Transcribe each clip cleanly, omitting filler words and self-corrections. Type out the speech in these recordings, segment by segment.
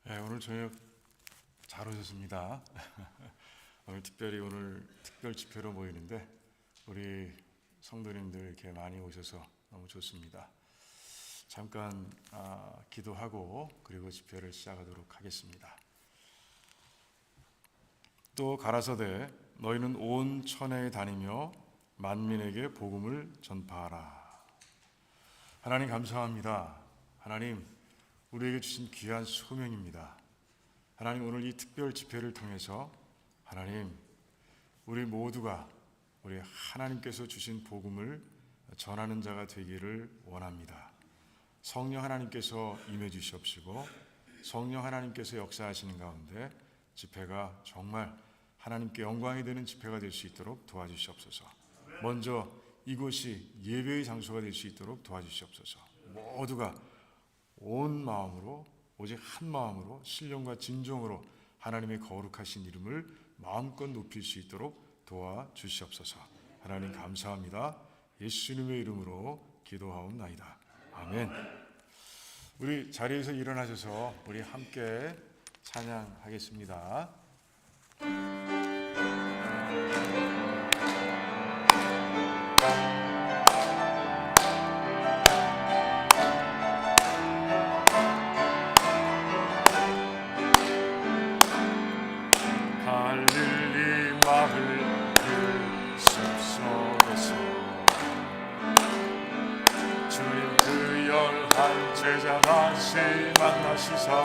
네, 오늘 저녁 잘 오셨습니다. 오늘 특별 집회로 모이는데 우리 성도님들 이렇게 많이 오셔서 너무 좋습니다. 잠깐 기도하고 그리고 집회를 시작하도록 하겠습니다. 또 가라사대 너희는 온 천하에 다니며 만민에게 복음을 전파하라. 하나님 감사합니다. 하나님 우리에게 주신 귀한 소명입니다. 하나님 오늘 이 특별 집회를 통해서 하나님 우리 모두가 우리 하나님께서 주신 복음을 전하는 자가 되기를 원합니다. 성령 하나님께서 임해 주시옵시고 성령 하나님께서 역사하시는 가운데 집회가 정말 하나님께 영광이 되는 집회가 될 수 있도록 도와주시옵소서. 먼저 이곳이 예배의 장소가 될 수 있도록 도와주시옵소서. 모두가 온 마음으로 오직 한 마음으로 신령과 진정으로 하나님의 거룩하신 이름을 마음껏 높일 수 있도록 도와주시옵소서. 하나님 감사합니다. 예수님의 이름으로 기도하옵나이다. 아멘. 우리 자리에서 일어나셔서 우리 함께 찬양하겠습니다. 갈릴리 마을 그 숲속에서 주님 그 열한 제자 다시 만나시사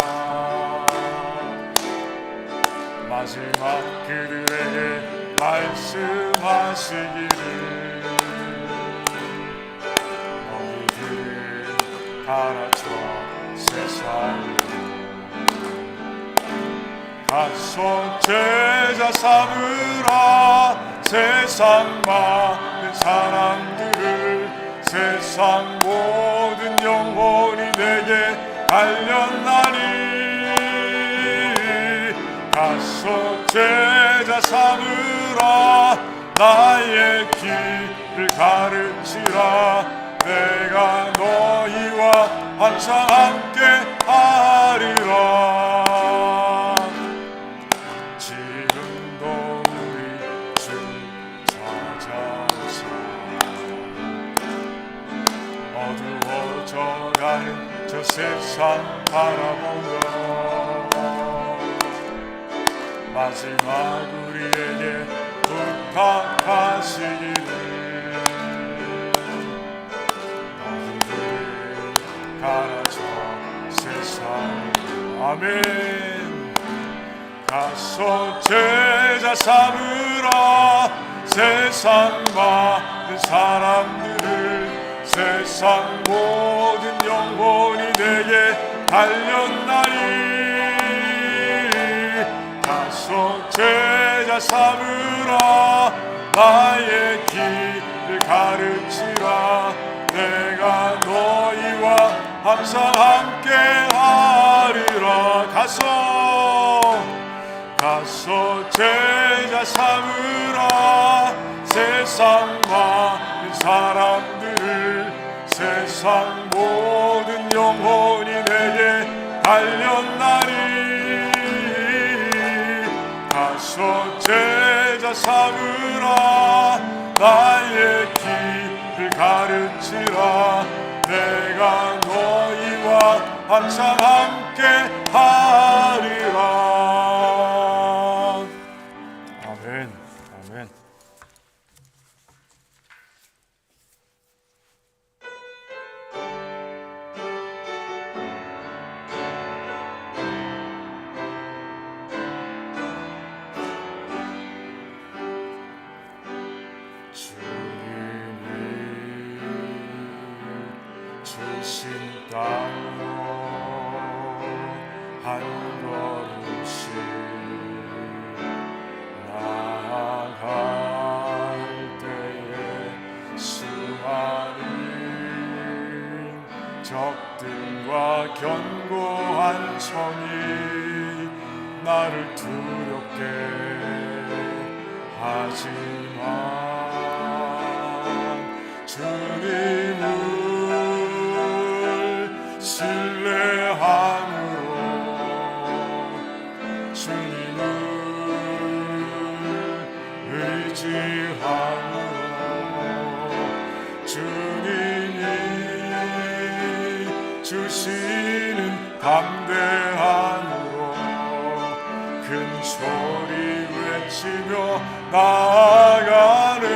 마지막 그들에게 말씀하시기를 너희들 가라쳐 세상을 가서 제자 삼으라. 세상 많은 사람들을 세상 모든 영혼이 내게 달렸나니 가서 제자 삼으라. 나의 길을 가르치라. 내가 너희와 항상 함께 하리라. 지금도 우리 주 찾아오사 어두워져가는 저 세상 바라보며 마지막 우리에게 부탁하시기를 너희들 가라져 세상을. 아멘. 가서 제자 삼으라. 세상 많은 사람들을 세상 모든 영혼이 내게 달렸나니 가서 제자 삼으라. 나의 길을 가르치라. 내가 너희와 항상 함께 하리라. 가서 제자 삼으라. 세상 많은 사람들을 세상 모든 영혼이 내게 달렸나니 가서 제자 삼으라. 나의 길을 가르치라. 내가 너희와 항상 함께 하리라. 아멘. 아멘. 주신 땅으로 한 걸음씩 나아갈 때에 수많은 적들과 견고한 성이 나를 두렵게 하지만 주님을 신뢰함으로 큰 소리 외치며 나아가네.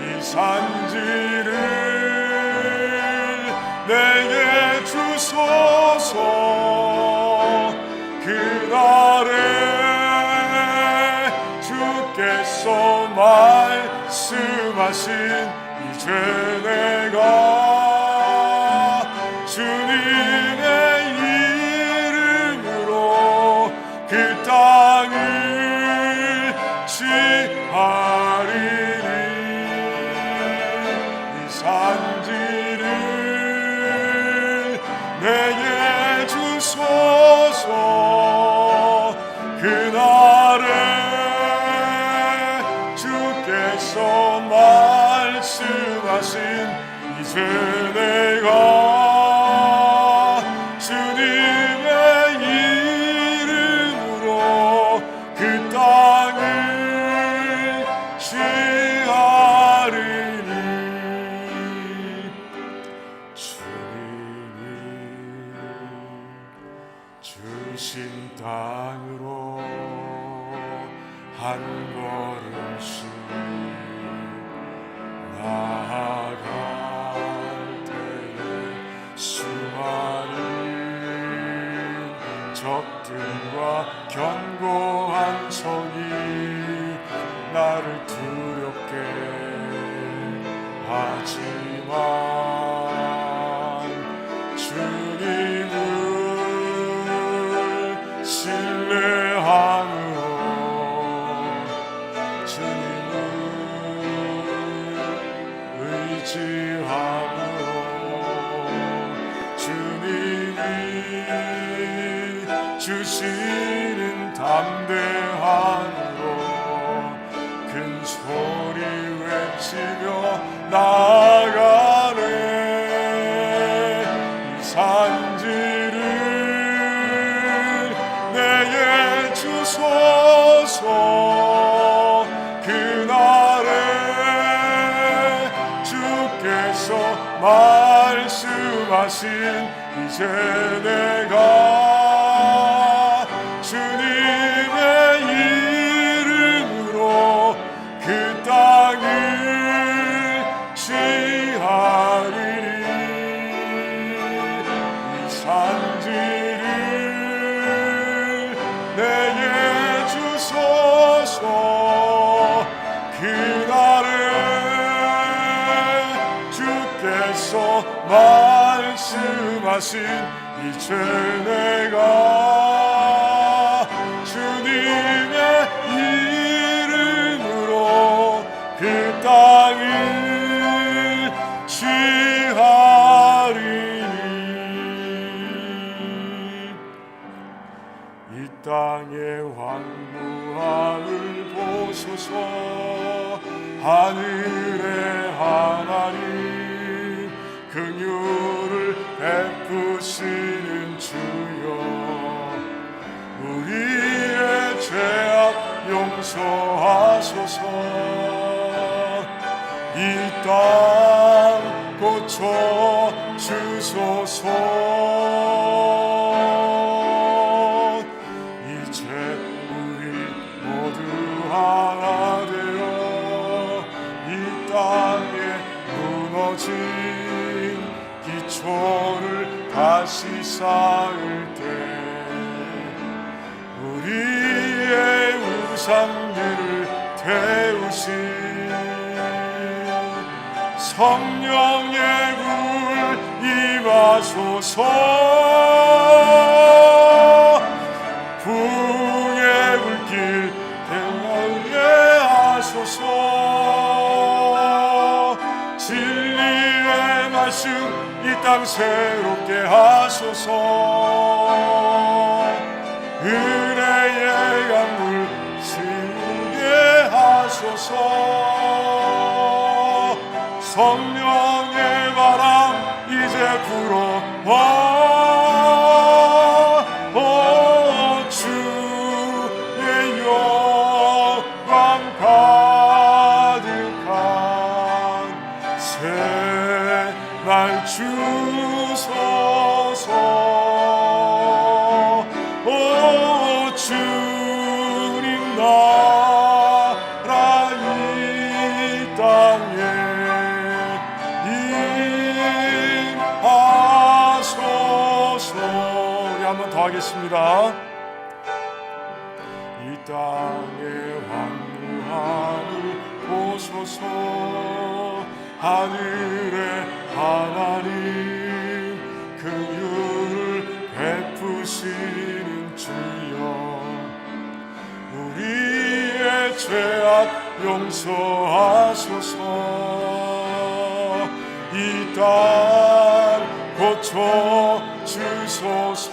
이 산지를 내게 주소서. 그날에 주께서 말씀하신 이제 내가 주님의 이름으로 그 땅을 취하리니. 이 산지를 내게 주소서. 그날에 주께서 말씀하신 이제 내가 주님의 이름으로 그 땅을 취하리니. 주님이 주신 땅으로 한 걸음씩 나아갈 때에 수많은 적들과 견고한 성이 나를 두렵게 하지만 주님을 신뢰함으로 주님을 의지함으로 주님이 주시는 담대함으로 큰 소리 외치며 나아가네. 이 산지를 내게 주소서. 그날에 주께서 말씀하신 이제 내가 주님의 이름으로 그 땅을 취하리니. 이 산지를 내게 주소서. 그날에 주께서 말씀하신 이제 내가 주님의 이름으로 그 땅을 취하리니. 이 땅의 황무함을 보소서. 하늘의 하나님 긍휼을 베푸시는 주여, 우리의 죄악 용서하소서. 이 땅 고쳐 주소서. 이제 우리 모두 하나 되어 이 땅에 무너진 기초를 다시 쌓을 때 우리의 우상들을 태우신 성령의 불 임하소서. 부흥의 불길 행하게 하소서. 진리의 말씀 이 땅 새롭게 하소서. 은혜의 강물 새롭게 하소서. 성령의 바람 이제 불어와. 주의 영광 가득한 새날 주소서. 한 번 더 하겠습니다. 이 땅의 왕궁함을 보소서. 하늘의 하나님 긍휼을 베푸시는 주여, 우리의 죄악 용서하소서. 이 땅 고쳐 주소서.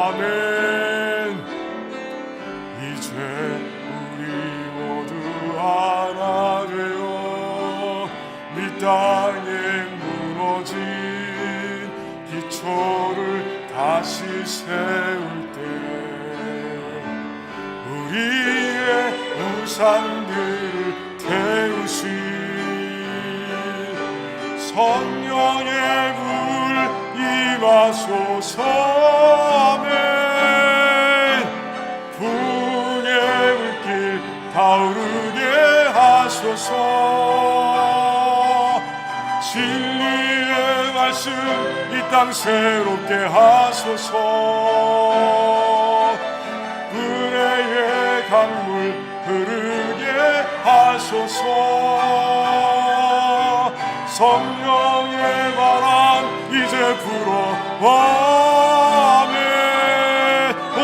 아멘. 이제 우리 모두 하나 되어 이 땅에 무너진 기초를 다시 세울 때 우리의 우상들을 태우신 성령의 불 임하소서. 아멘. 풍의 물길 타오르게 하소서. 진리의 말씀 이 땅 새롭게 하소서. 은혜의 강물 흐르게 하소서. 성령의 바람 이제 불어와. 아멘. 오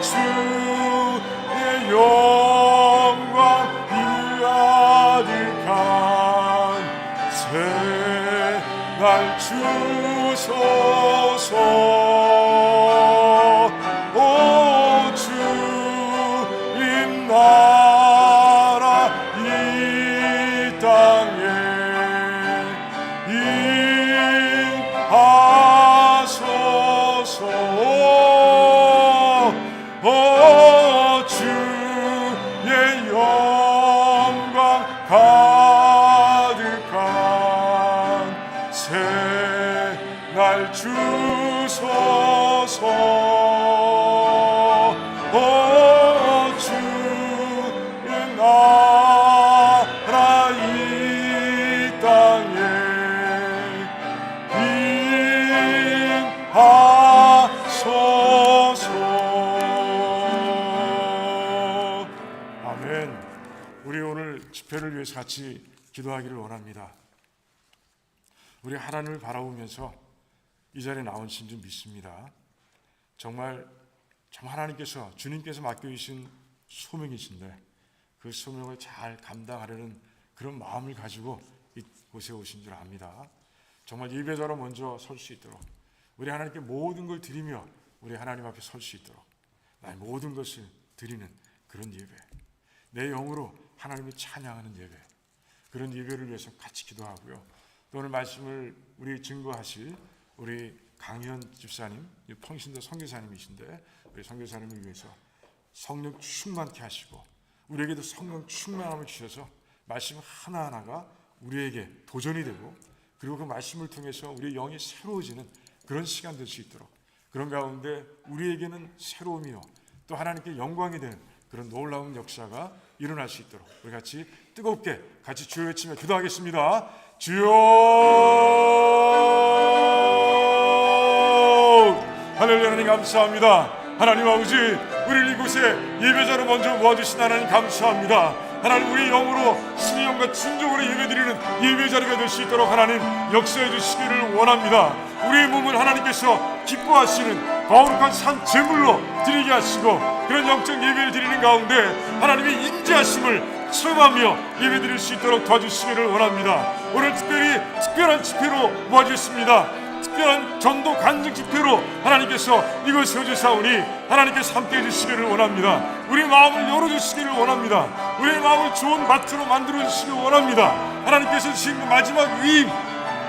주의 영광 이아득한 새날 주소서. 오 주님 나라 이 땅에 임하소서. 오 주의 영광 가득한 새날 주소서. 오 주의 나라 이 땅에 임하소서. 아멘. 우리 오늘 집회를 위해서 같이 기도하기를 원합니다. 우리 하나님을 바라보면서 이 자리에 나오신 줄 믿습니다. 정말 참 하나님께서 주님께서 맡겨주신 소명이신데 그 소명을 잘 감당하려는 그런 마음을 가지고 이곳에 오신 줄 압니다. 정말 예배자로 먼저 설 수 있도록 우리 하나님께 모든 걸 드리며 우리 하나님 앞에 설 수 있도록 나의 모든 것을 드리는 그런 예배, 내 영으로 하나님을 찬양하는 예배, 그런 예배를 위해서 같이 기도하고요. 또 오늘 말씀을 우리 증거하실 우리 강현 집사님, 평신도 선교사님이신데 우리 선교사님을 위해서 성령 충만케 하시고 우리에게도 성령 충만함을 주셔서 말씀 하나하나가 우리에게 도전이 되고 그리고 그 말씀을 통해서 우리의 영이 새로워지는 그런 시간 될 수 있도록, 그런 가운데 우리에게는 새로움이요 또 하나님께 영광이 되는 그런 놀라운 역사가 일어날 수 있도록 우리 같이 뜨겁게 같이 주여 외치며 기도하겠습니다. 주여! 할렐루야. 하나님 감사합니다. 하나님 아버지, 우리를 이곳에 예배자로 먼저 모아주신 하나님 감사합니다. 하나님 우리 영으로 신의 영과 진정으로 예배드리는 예배자리가 될 수 있도록 하나님 역사해 주시기를 원합니다. 우리의 몸을 하나님께서 기뻐하시는 거룩한 산 제물로 드리게 하시고 그런 영적 예배를 드리는 가운데 하나님의 인자하심을 체험하며 예배드릴 수 있도록 도와주시기를 원합니다. 오늘 특별히 특별한 집회로 모아주셨습니다. 특별한 전도 간증 집회로 하나님께서 이걸 세워주사오니 하나님께서 함께해 주시기를 원합니다. 우리 마음을 열어주시기를 원합니다. 우리의 마음을 좋은 마트로 만들어주시기를 원합니다. 하나님께서 주신 그 마지막 위임,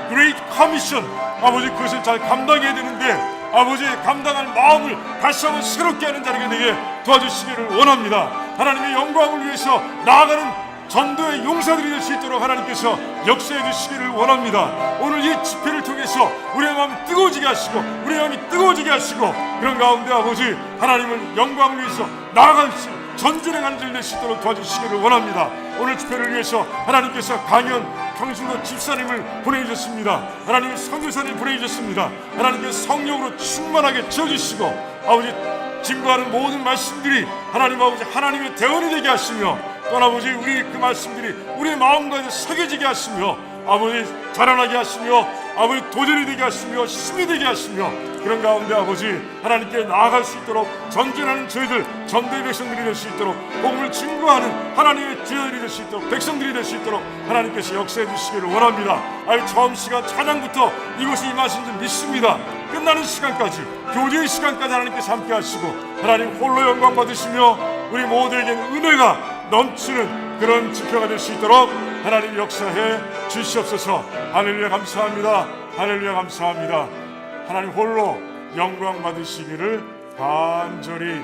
Great Commission, 아버지 그것을 잘 감당해야 되는데 아버지의 감당할 마음을 다시 한번 새롭게 하는 자리가 되게 도와주시기를 원합니다. 하나님의 영광을 위해서 나아가는 전도의 용사들이 될 수 있도록 하나님께서 역사해 주시기를 원합니다. 오늘 이 집회를 통해서 우리의 마음이 뜨거워지게 하시고 우리의 마음이 뜨거워지게 하시고 그런 가운데 아버지 하나님을 영광을 위해서 나아갈 수 전진행하는 줄 될 수 있도록 도와주시기를 원합니다. 오늘 집회를 위해서 하나님께서 강연 평신도 집사님을 보내주셨습니다. 하나님 선교사님 보내주셨습니다. 하나님께서 성령으로 충만하게 채워주시고 아버지 증거하는 모든 말씀들이 하나님 아버지 하나님의 대언이 되게 하시며 또 아버지 우리 그 말씀들이 우리의 마음 가운데 새겨지게 하시며 아버지 자라나게 하시며 아버지 도전이 되게 하시며 힘이 되게 하시며 그런 가운데 아버지 하나님께 나아갈 수 있도록 전진하는 저희들 전도의 백성들이 될 수 있도록 복음을 증거하는 하나님의 제자들이 될 수 있도록 백성들이 될 수 있도록 하나님께서 역사해 주시기를 원합니다. 아유 처음 시간 찬양부터 이곳에 임하신 줄 믿습니다. 끝나는 시간까지 교제의 시간까지 하나님께서 함께 하시고 하나님 홀로 영광 받으시며 우리 모두에게는 은혜가 넘치는 그런 집회가 될 수 있도록 하나님 역사해 주시옵소서. 할렐루야 감사합니다. 할렐루야 감사합니다. 하나님 홀로 영광 받으시기를 간절히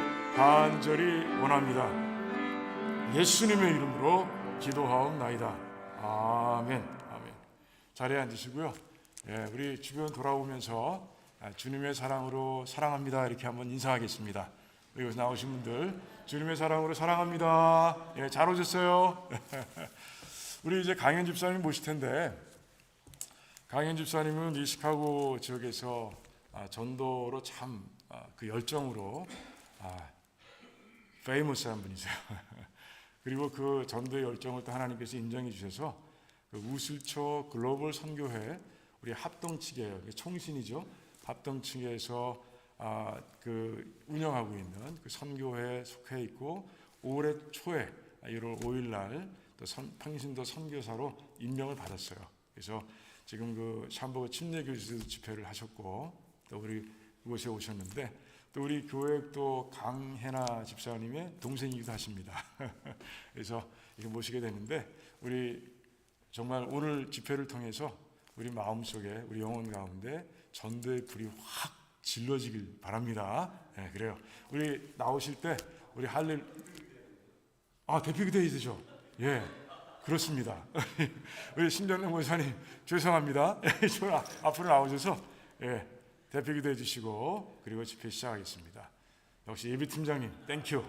원합니다. 예수님의 이름으로 기도하옵나이다. 아멘. 아멘. 자리에 앉으시고요. 우리 주변 돌아오면서 주님의 사랑으로 사랑합니다 이렇게 한번 인사하겠습니다. 여기 나오신 분들 주님의 사랑으로 사랑합니다. 잘 오셨어요. 우리 이제 강현 집사님 모실 텐데 강현 집사님은 이 시카고 지역에서 전도로 참 그 열정으로 페이머스한 분이세요. 그리고 그 전도의 열정을 또 하나님께서 인정해 주셔서 그 우슬초 글로벌 선교회 우리 합동 측이에요. 총신이죠. 합동 측에서 그 운영하고 있는 그 선교회에 속해 있고 올해 초에 1월 5일 날 또 평신도 선교사로 임명을 받았어요. 그래서 지금 그 샴버그 침례교주들 집회를 하셨고 또 우리 이곳에 오셨는데 또 우리 교회 또 강혜나 집사님의 동생이기도 하십니다. 그래서 이렇게 모시게 되는데 우리 정말 오늘 집회를 통해서 우리 마음속에 우리 영혼 가운데 전도의 불이 확 질러지길 바랍니다. 그래요. 우리 나오실 때 우리 대표기도회이시죠? 그렇습니다. 우리 신정래 목사님 죄송합니다. 앞으로 나오셔서 대표기도해 주시고 그리고 집회 시작하겠습니다. 역시 예비팀장님 땡큐.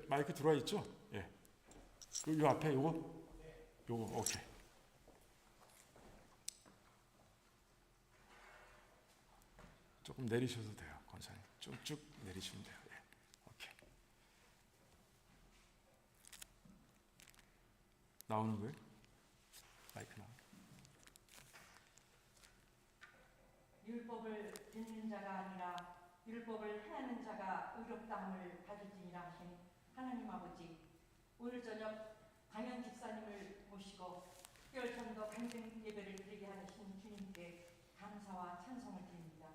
마이크 들어와 있죠? 요 앞에 요거 오케이. 조금 내리셔도 돼요, 권사님. 쭉 내리시면 돼요. 오케이. 나오는 거예요? 마이크 나와. 율법을 듣는 자가 아니라 율법을 행하는 자가 의롭다함을 받을지니라 하신 하나님 아버지, 오늘 저녁 강현 집사님을 모시고 특별 전도 간증 예배를 드리게 하신 주님께 감사와 찬송을 드립니다.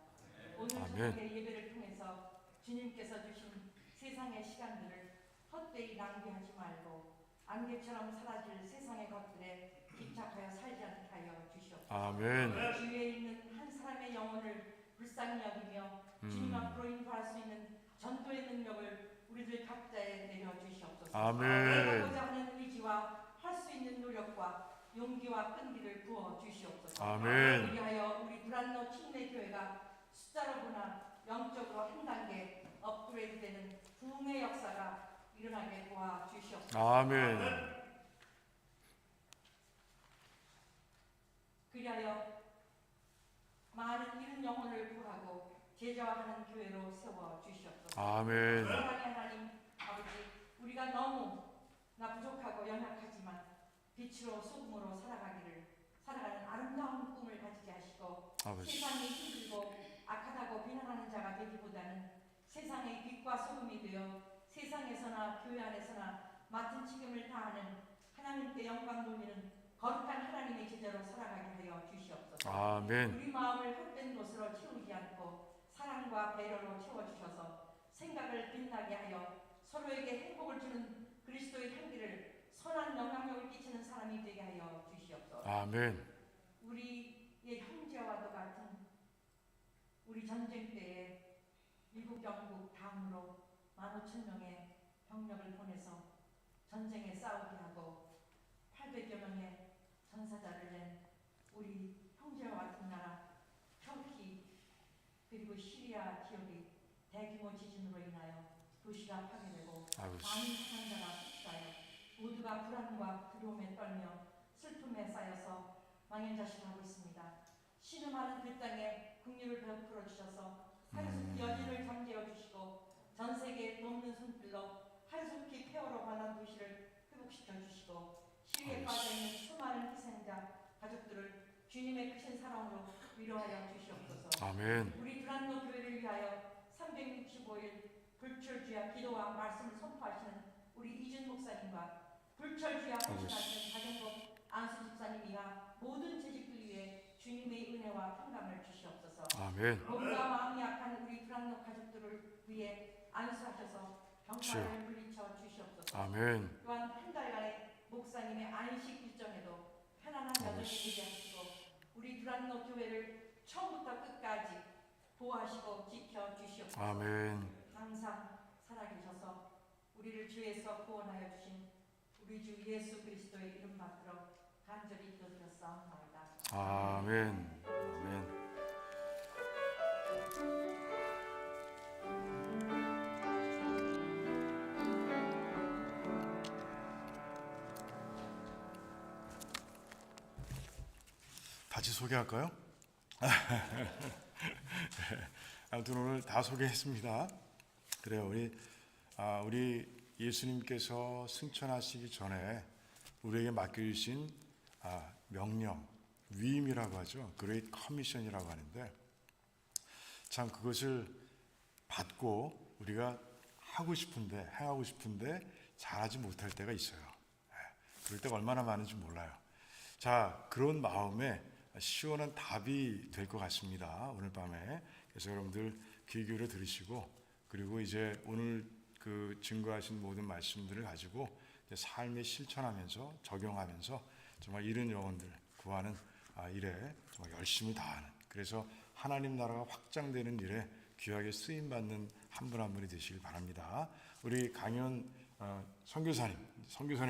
오늘 저녁의 예배를 통해서 주님께서 주신 세상의 시간들을 헛되이 낭비하지 말고 안개처럼 사라질 세상의 것들에 집착하여 살지 않게 하여 주시옵소서. 아멘. 주위에 있는 한 사람의 영혼을 불쌍히 여기며 주님 앞으로 인도할 수 있는 전도의 능력을 우리들 각자에 내려 주시옵소서. 아멘. 하고자 하는 의지와 할 수 있는 노력과 용기와 끈기를 부어 주시옵소서. 아멘. 그리하여 우리 두란노 침례교회가 숫자로 보나 영적으로 한 단계 업그레이드되는 부흥의 역사가 일어나게 도와 주시옵소서. 아멘. 그리하여 많은 이른 영혼을 구하고 제자화하는 교회로 세워 주시옵소서. 아멘. 사랑의 하나님 아버지, 우리가 너무 부족하고 연약하지만 빛으로 소금으로 살아가는 아름다운 꿈을 가지게 하시고 아버지. 세상이 힘들고 악하다고 비난하는 자가 되기보다는 세상의 빛과 소금이 되어 세상에서나 교회 안에서나 맡은 책임을 다하는 하나님께 영광 돌리는 거룩한 하나님의 제자로 살아가게 하여 주시옵소서. 아멘. 우리 마음을 헛된 것으로 채우지 않고 사랑과 배려로 채워주셔서 생각을 빛나게 하여 서로에게 행복을 주는 그리스도의 향기를 선한 영향력을 끼치는 사람이 되게 하여 주시옵소서. 아멘. 우리의 형제와도 같은 우리 전쟁 때에 미국, 영국 다음으로 15,000명의 병력을 보내서 전쟁에 싸우게 하고 800여 명의 전사자를 낸 우리 형제와 같은 나라 터키 그리고 시리아 지역에 대규모 지진으로 인하여 도시가 파괴되고 아유, 많은 사상자가 속출하여 모두가 불안과 두려움에 떨며 슬픔에 쌓여서 망연자실하고 있습니다. 신음하는 그 땅에 긍휼을 베풀어 주셔서 하루속히 연인을 잠재워 주시고 전 세계에 돕는 손길로 하루속히 폐허로 관한 도시를 회복시켜 주시고 시위에 빠져 있는 수많은 희생자 가족들을 주님의 크신 사랑으로 위로하여 주시옵소서. 아멘. 우리 두란노 교회를 위하여 365일 불철주야 기도와 말씀을 선포하시는 우리 이준 목사님과 불철주야 헌신하시는 박영복 안수 집사님이와 모든 재직들 위해 주님의 은혜와 평강을 주시옵소서. 아멘. 몸과 마음이 약한 우리 두란노 가족들을 위해 안수하셔서 병사를 물리쳐 주시옵소서. 아멘. 또한 한 달간의 목사님의 안식 일정에도 편안한 여정이 되게 하시고 우리 두란노 교회를 처음부터 끝까지 보호하시고 지켜 주시옵소서. 아멘. 항상 살아계셔서 우리를 죄에서 구원하여 주신 우리 주 예수 그리스도의 이름 받들어 간절히 기도드렸사옵나이다. 아멘. 아멘. 같이 소개할까요? 아무튼 오늘 다 소개했습니다. 그래요. 우리 예수님께서 승천하시기 전에 우리에게 맡겨주신 명령, 위임이라고 하죠. 그레이트 커미션이라고 하는데 참 그것을 받고 우리가 하고 싶은데 행하고 싶은데 잘하지 못할 때가 있어요. 그럴 때가 얼마나 많은지 몰라요. 자, 그런 마음에 시원한 답이 될 것 같습니다. 오늘 밤에. 그래서 여러분들 귀 기울여 들으시고 그리고 이제 오늘 그 증거하신 모든 말씀들을 가지고 이제 삶에 실천하면서 적용하면서 정말 잃은 영혼들 구하는 일에 정말 열심히 다하는, 그래서 하나님 나라가 확장되는 일에 귀하게 쓰임 받는 한 분 한 분이 되시길 바랍니다. 우리 강연 선교사님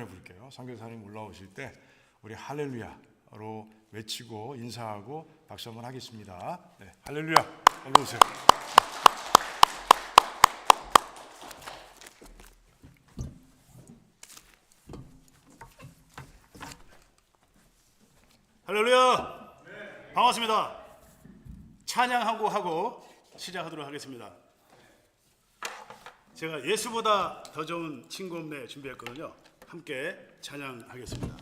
부를게요. 선교사님 올라오실 때 우리 할렐루야로 외치고 인사하고 박수 한번 하겠습니다. 네, 할렐루야. 어서 오세요. 할렐루야. 네. 반갑습니다. 찬양하고 하고 시작하도록 하겠습니다. 제가 예수보다 더 좋은 친구 없네 준비했거든요. 함께 찬양하겠습니다.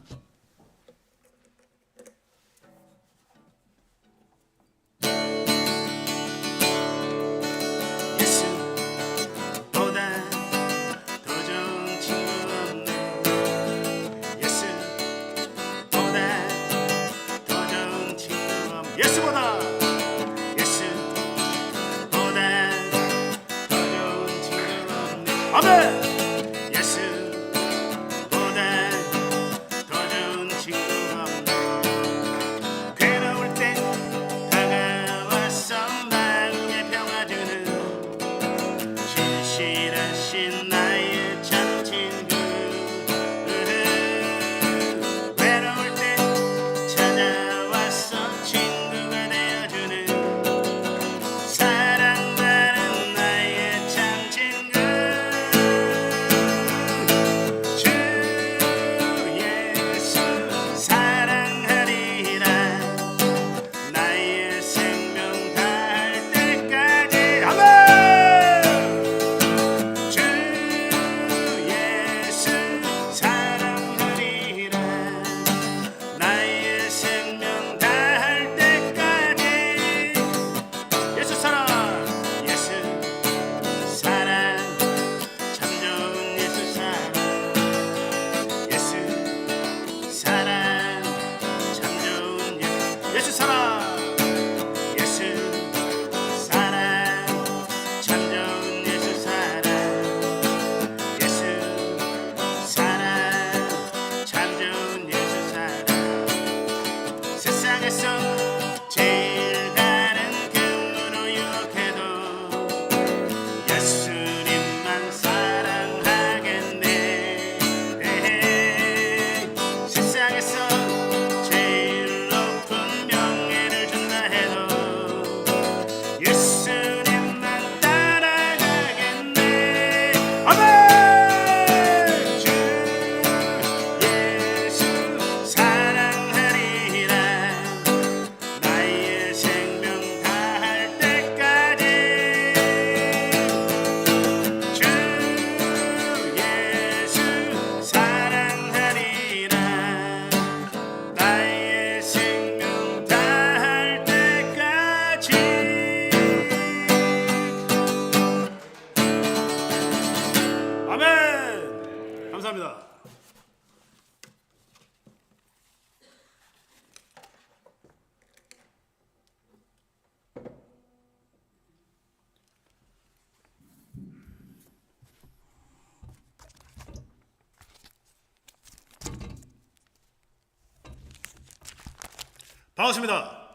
반갑습니다.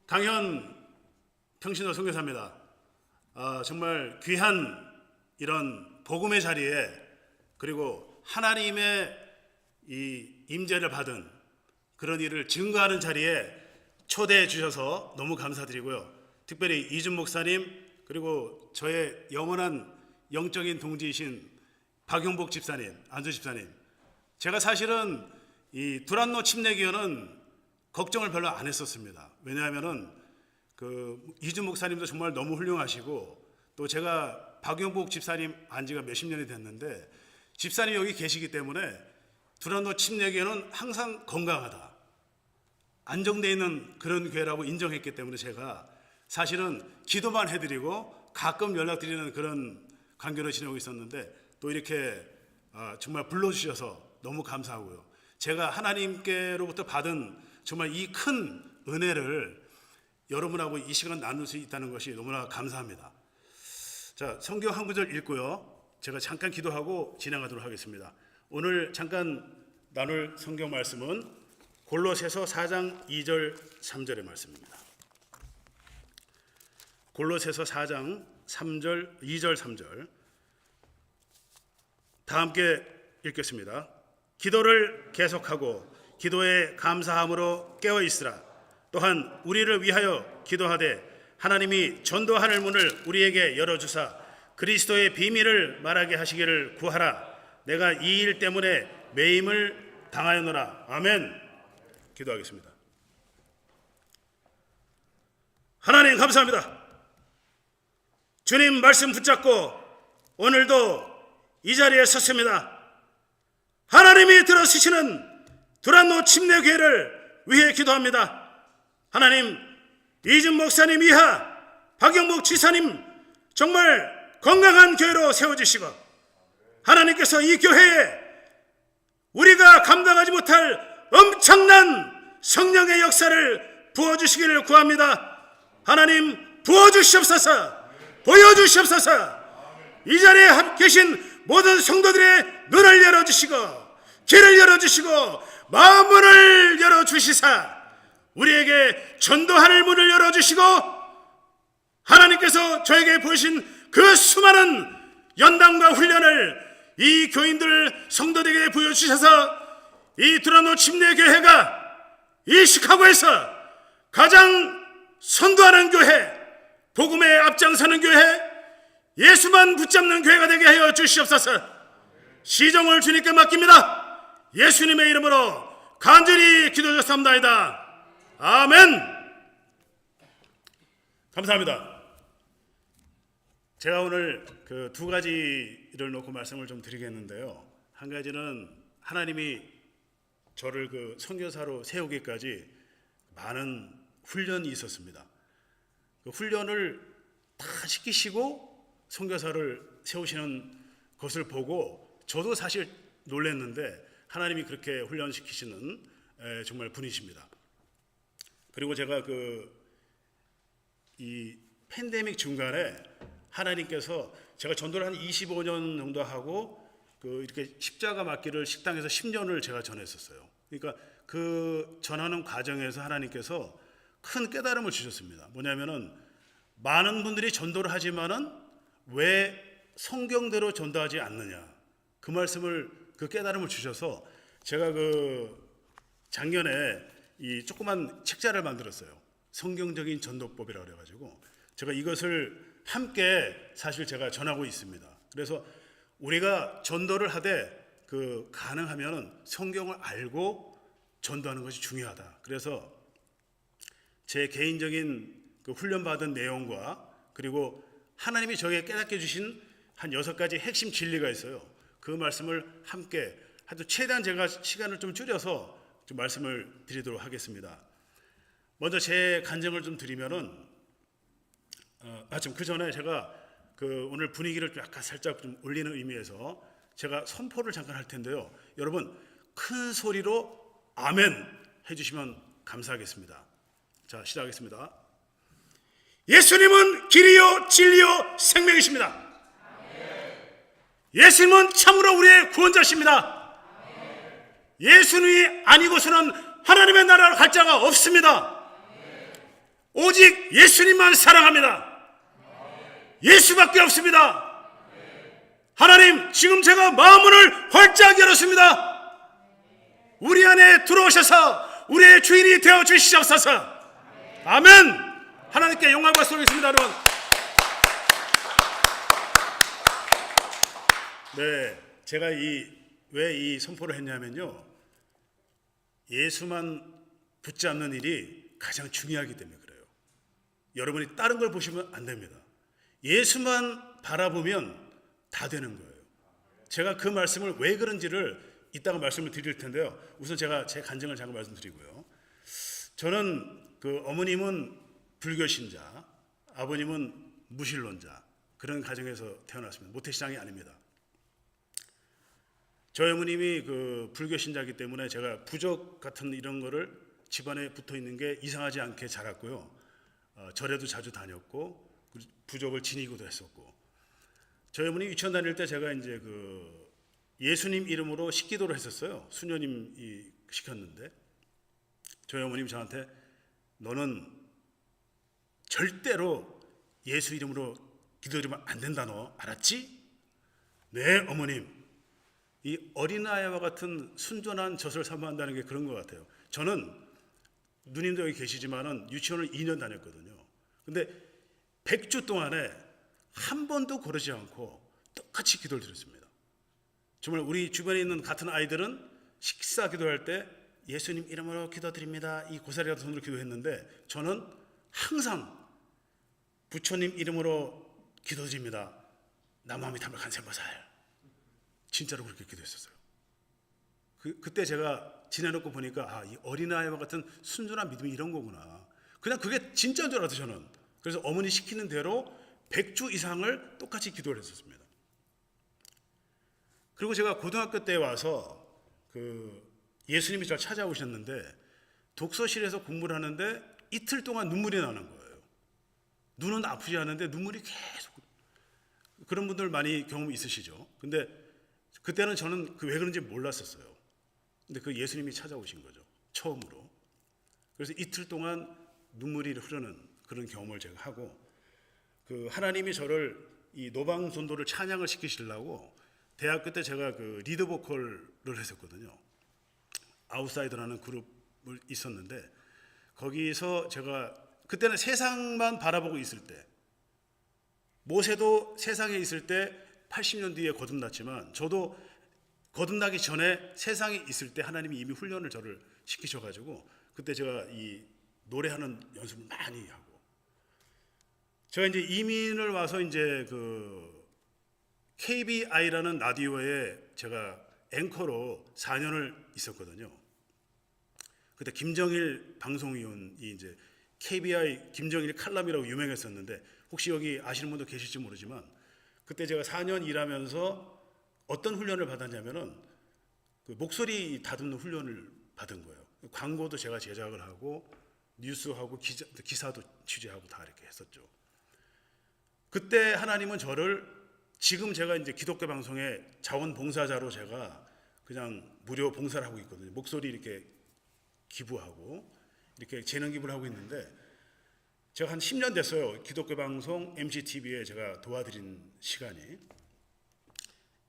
강현 평신도 선교사입니다. 정말 귀한 이런 복음의 자리에 그리고 하나님의 이 임재를 받은 그런 일을 증거하는 자리에 초대해 주셔서 너무 감사드리고요. 특별히 이준 목사님 그리고 저의 영원한 영적인 동지이신 박용복 집사님, 안수 집사님, 제가 사실은 이 두란노 침례교회는 걱정을 별로 안 했었습니다. 왜냐하면은 이준 목사님도 정말 너무 훌륭하시고 또 제가 박용복 집사님 안지가 몇십 년이 됐는데 집사님이 여기 계시기 때문에 두란노 침례교회는 항상 건강하다, 안정되어 있는 그런 교회라고 인정했기 때문에 제가 사실은 기도만 해드리고 가끔 연락드리는 그런 관계로 지내고 있었는데 또 이렇게 정말 불러주셔서 너무 감사하고요. 제가 하나님께로부터 받은 정말 이 큰 은혜를 여러분하고 이 시간 나눌 수 있다는 것이 너무나 감사합니다. 자, 성경 한 구절 읽고요. 제가 잠깐 기도하고 진행하도록 하겠습니다. 오늘 잠깐 나눌 성경 말씀은 골로새서 4장 2절 3절의 말씀입니다. 골로새서 4장 2절 3절 다 함께 읽겠습니다. 기도를 계속하고 기도에 감사함으로 깨어 있으라. 또한 우리를 위하여 기도하되 하나님이 전도하는 문을 우리에게 열어주사 그리스도의 비밀을 말하게 하시기를 구하라. 내가 이 일 때문에 매임을 당하였노라. 아멘. 기도하겠습니다. 하나님 감사합니다. 주님 말씀 붙잡고 오늘도 이 자리에 섰습니다. 하나님이 들어주시는 두란노 침례교회를 위해 기도합니다. 하나님, 이준 목사님 이하 박영복 지사님 정말 건강한 교회로 세워주시고 하나님께서 이 교회에 우리가 감당하지 못할 엄청난 성령의 역사를 부어주시기를 구합니다. 하나님 부어주시옵소서, 보여주시옵소서. 이 자리에 계신 모든 성도들의 눈을 열어주시고 귀를 열어주시고 마음문을 열어주시사 우리에게 전도하는 문을 열어주시고 하나님께서 저에게 보이신 그 수많은 연단과 훈련을 이 교인들 성도들에게 보여주셔서 이 두란노 침례교회가 이 시카고에서 가장 선도하는 교회, 복음에 앞장서는 교회, 예수만 붙잡는 교회가 되게 하여 주시옵소서. 시종을 주님께 맡깁니다. 예수님의 이름으로 간절히 기도드렸사옵나이다. 아멘. 감사합니다. 제가 오늘 그 두 가지를 놓고 말씀을 좀 드리겠는데요. 한 가지는 하나님이 저를 그 선교사로 세우기까지 많은 훈련이 있었습니다. 그 훈련을 다 시키시고 선교사를 세우시는 것을 보고 저도 사실 놀랐는데 하나님이 그렇게 훈련시키시는 정말 분이십니다. 그리고 제가 이 팬데믹 중간에 하나님께서 제가 전도를 한 25년 정도 하고 이렇게 십자가 맞기를 식당에서 10년을 제가 전했었어요. 그러니까 그 전하는 과정에서 하나님께서 큰 깨달음을 주셨습니다. 뭐냐면은 많은 분들이 전도를 하지만은 왜 성경대로 전도하지 않느냐, 그 말씀을 그 깨달음을 주셔서 제가 작년에 이 조그만 책자를 만들었어요. 성경적인 전도법이라고 그래가지고 제가 이것을 함께 사실 제가 전하고 있습니다. 그래서 우리가 전도를 하되 가능하면 성경을 알고 전도하는 것이 중요하다. 그래서 제 개인적인 훈련받은 내용과 그리고 하나님이 저에게 깨닫게 주신 한 6가지 핵심 진리가 있어요. 그 말씀을 함께 하여튼 최대한 제가 시간을 좀 줄여서 좀 말씀을 드리도록 하겠습니다. 먼저 제 간증을 좀 드리면은 지금 그 전에 제가 오늘 분위기를 약간 살짝 좀 올리는 의미에서 제가 선포를 잠깐 할 텐데요. 여러분 큰 소리로 아멘 해주시면 감사하겠습니다. 자, 시작하겠습니다. 예수님은 길이요 진리요 생명이십니다. 예수님은 참으로 우리의 구원자십니다. 예수님이 아니고서는 하나님의 나라로 갈 자가 없습니다. 오직 예수님만 사랑합니다. 예수밖에 없습니다. 하나님, 지금 제가 마음문을 활짝 열었습니다. 우리 안에 들어오셔서 우리의 주인이 되어 주시옵소서. 아멘. 하나님께 영광 받겠습니다, 여러분. 네, 제가 왜 이 선포를 했냐면요, 예수만 붙잡는 일이 가장 중요하기 때문에 그래요. 여러분이 다른 걸 보시면 안 됩니다. 예수만 바라보면 다 되는 거예요. 제가 그 말씀을 왜 그런지를 이따가 말씀을 드릴 텐데요. 우선 제가 제 간증을 잠깐 말씀드리고요. 저는 그 어머님은 불교 신자, 아버님은 무신론자, 그런 가정에서 태어났습니다. 모태신앙이 아닙니다. 저희 어머님이 그 불교 신자이기 때문에 제가 부적 같은 이런 거를 집안에 붙어 있는 게 이상하지 않게 자랐고요. 절에도 자주 다녔고 부적을 지니고도 했었고, 저희 어머니 유치원 다닐 때 제가 이제 그 예수님 이름으로 식기도를 했었어요. 수녀님이 시켰는데 저희 어머님이 저한테 너는 절대로 예수 이름으로 기도드리면 안 된다, 너 알았지? 네 어머님. 이 어린아이와 같은 순전한 젖을 사모한다는 게 그런 것 같아요. 저는 누님도 여기 계시지만은 유치원을 2년 다녔거든요. 근데 100주 동안에 한 번도 거르지 않고 똑같이 기도를 드렸습니다. 정말 우리 주변에 있는 같은 아이들은 식사 기도할 때 예수님 이름으로 기도드립니다, 이 고사리 같은 손으로 기도했는데 저는 항상 부처님 이름으로 기도드립니다, 남아미 탐백한 세마살, 진짜로 그렇게 기도했었어요. 그때 제가 지내놓고 보니까 이 어린아이와 같은 순전한 믿음이 이런 거구나. 그냥 그게 진짜인 줄 알았어요, 저는. 그래서 어머니 시키는 대로 100주 이상을 똑같이 기도를 했었습니다. 그리고 제가 고등학교 때 와서 그 예수님이 저를 찾아오셨는데 독서실에서 공부를 하는데 이틀 동안 눈물이 나는 거예요. 눈은 아프지 않은데 눈물이 계속. 그런 분들 많이 경험 있으시죠? 근데 그때는 저는 왜 그런지 몰랐었어요. 근데 그 예수님이 찾아오신 거죠, 처음으로. 그래서 이틀 동안 눈물이 흐르는 그런 경험을 제가 하고, 그 하나님이 저를 이 노방전도를 찬양을 시키시려고 대학교 때 제가 그 리드 보컬을 했었거든요. 아웃사이더라는 그룹을 있었는데 거기서 제가 그때는 세상만 바라보고 있을 때, 모세도 세상에 있을 때 80년 뒤에 거듭났지만 저도 거듭나기 전에 세상에 있을 때 하나님이 이미 훈련을 저를 시키셔가지고 그때 제가 이 노래하는 연습을 많이 하고, 제가 이제 이민을 와서 이제 그 KBI라는 라디오에 제가 앵커로 4년을 있었거든요. 그때 김정일 방송위원이 이제 KBI 김정일 칼럼이라고 유명했었는데 혹시 여기 아시는 분도 계실지 모르지만 그때 제가 4년 일하면서 어떤 훈련을 받았냐면은 그 목소리 다듬는 훈련을 받은 거예요. 광고도 제가 제작을 하고 뉴스하고 기사도 취재하고 다 이렇게 했었죠. 그때 하나님은 저를 지금 제가 이제 기독교 방송에 자원봉사자로 제가 그냥 무료 봉사를 하고 있거든요. 목소리 이렇게 기부하고 이렇게 재능 기부를 하고 있는데 제가 한 10년 됐어요. 기독교 방송 MCTV에 제가 도와드린 시간이.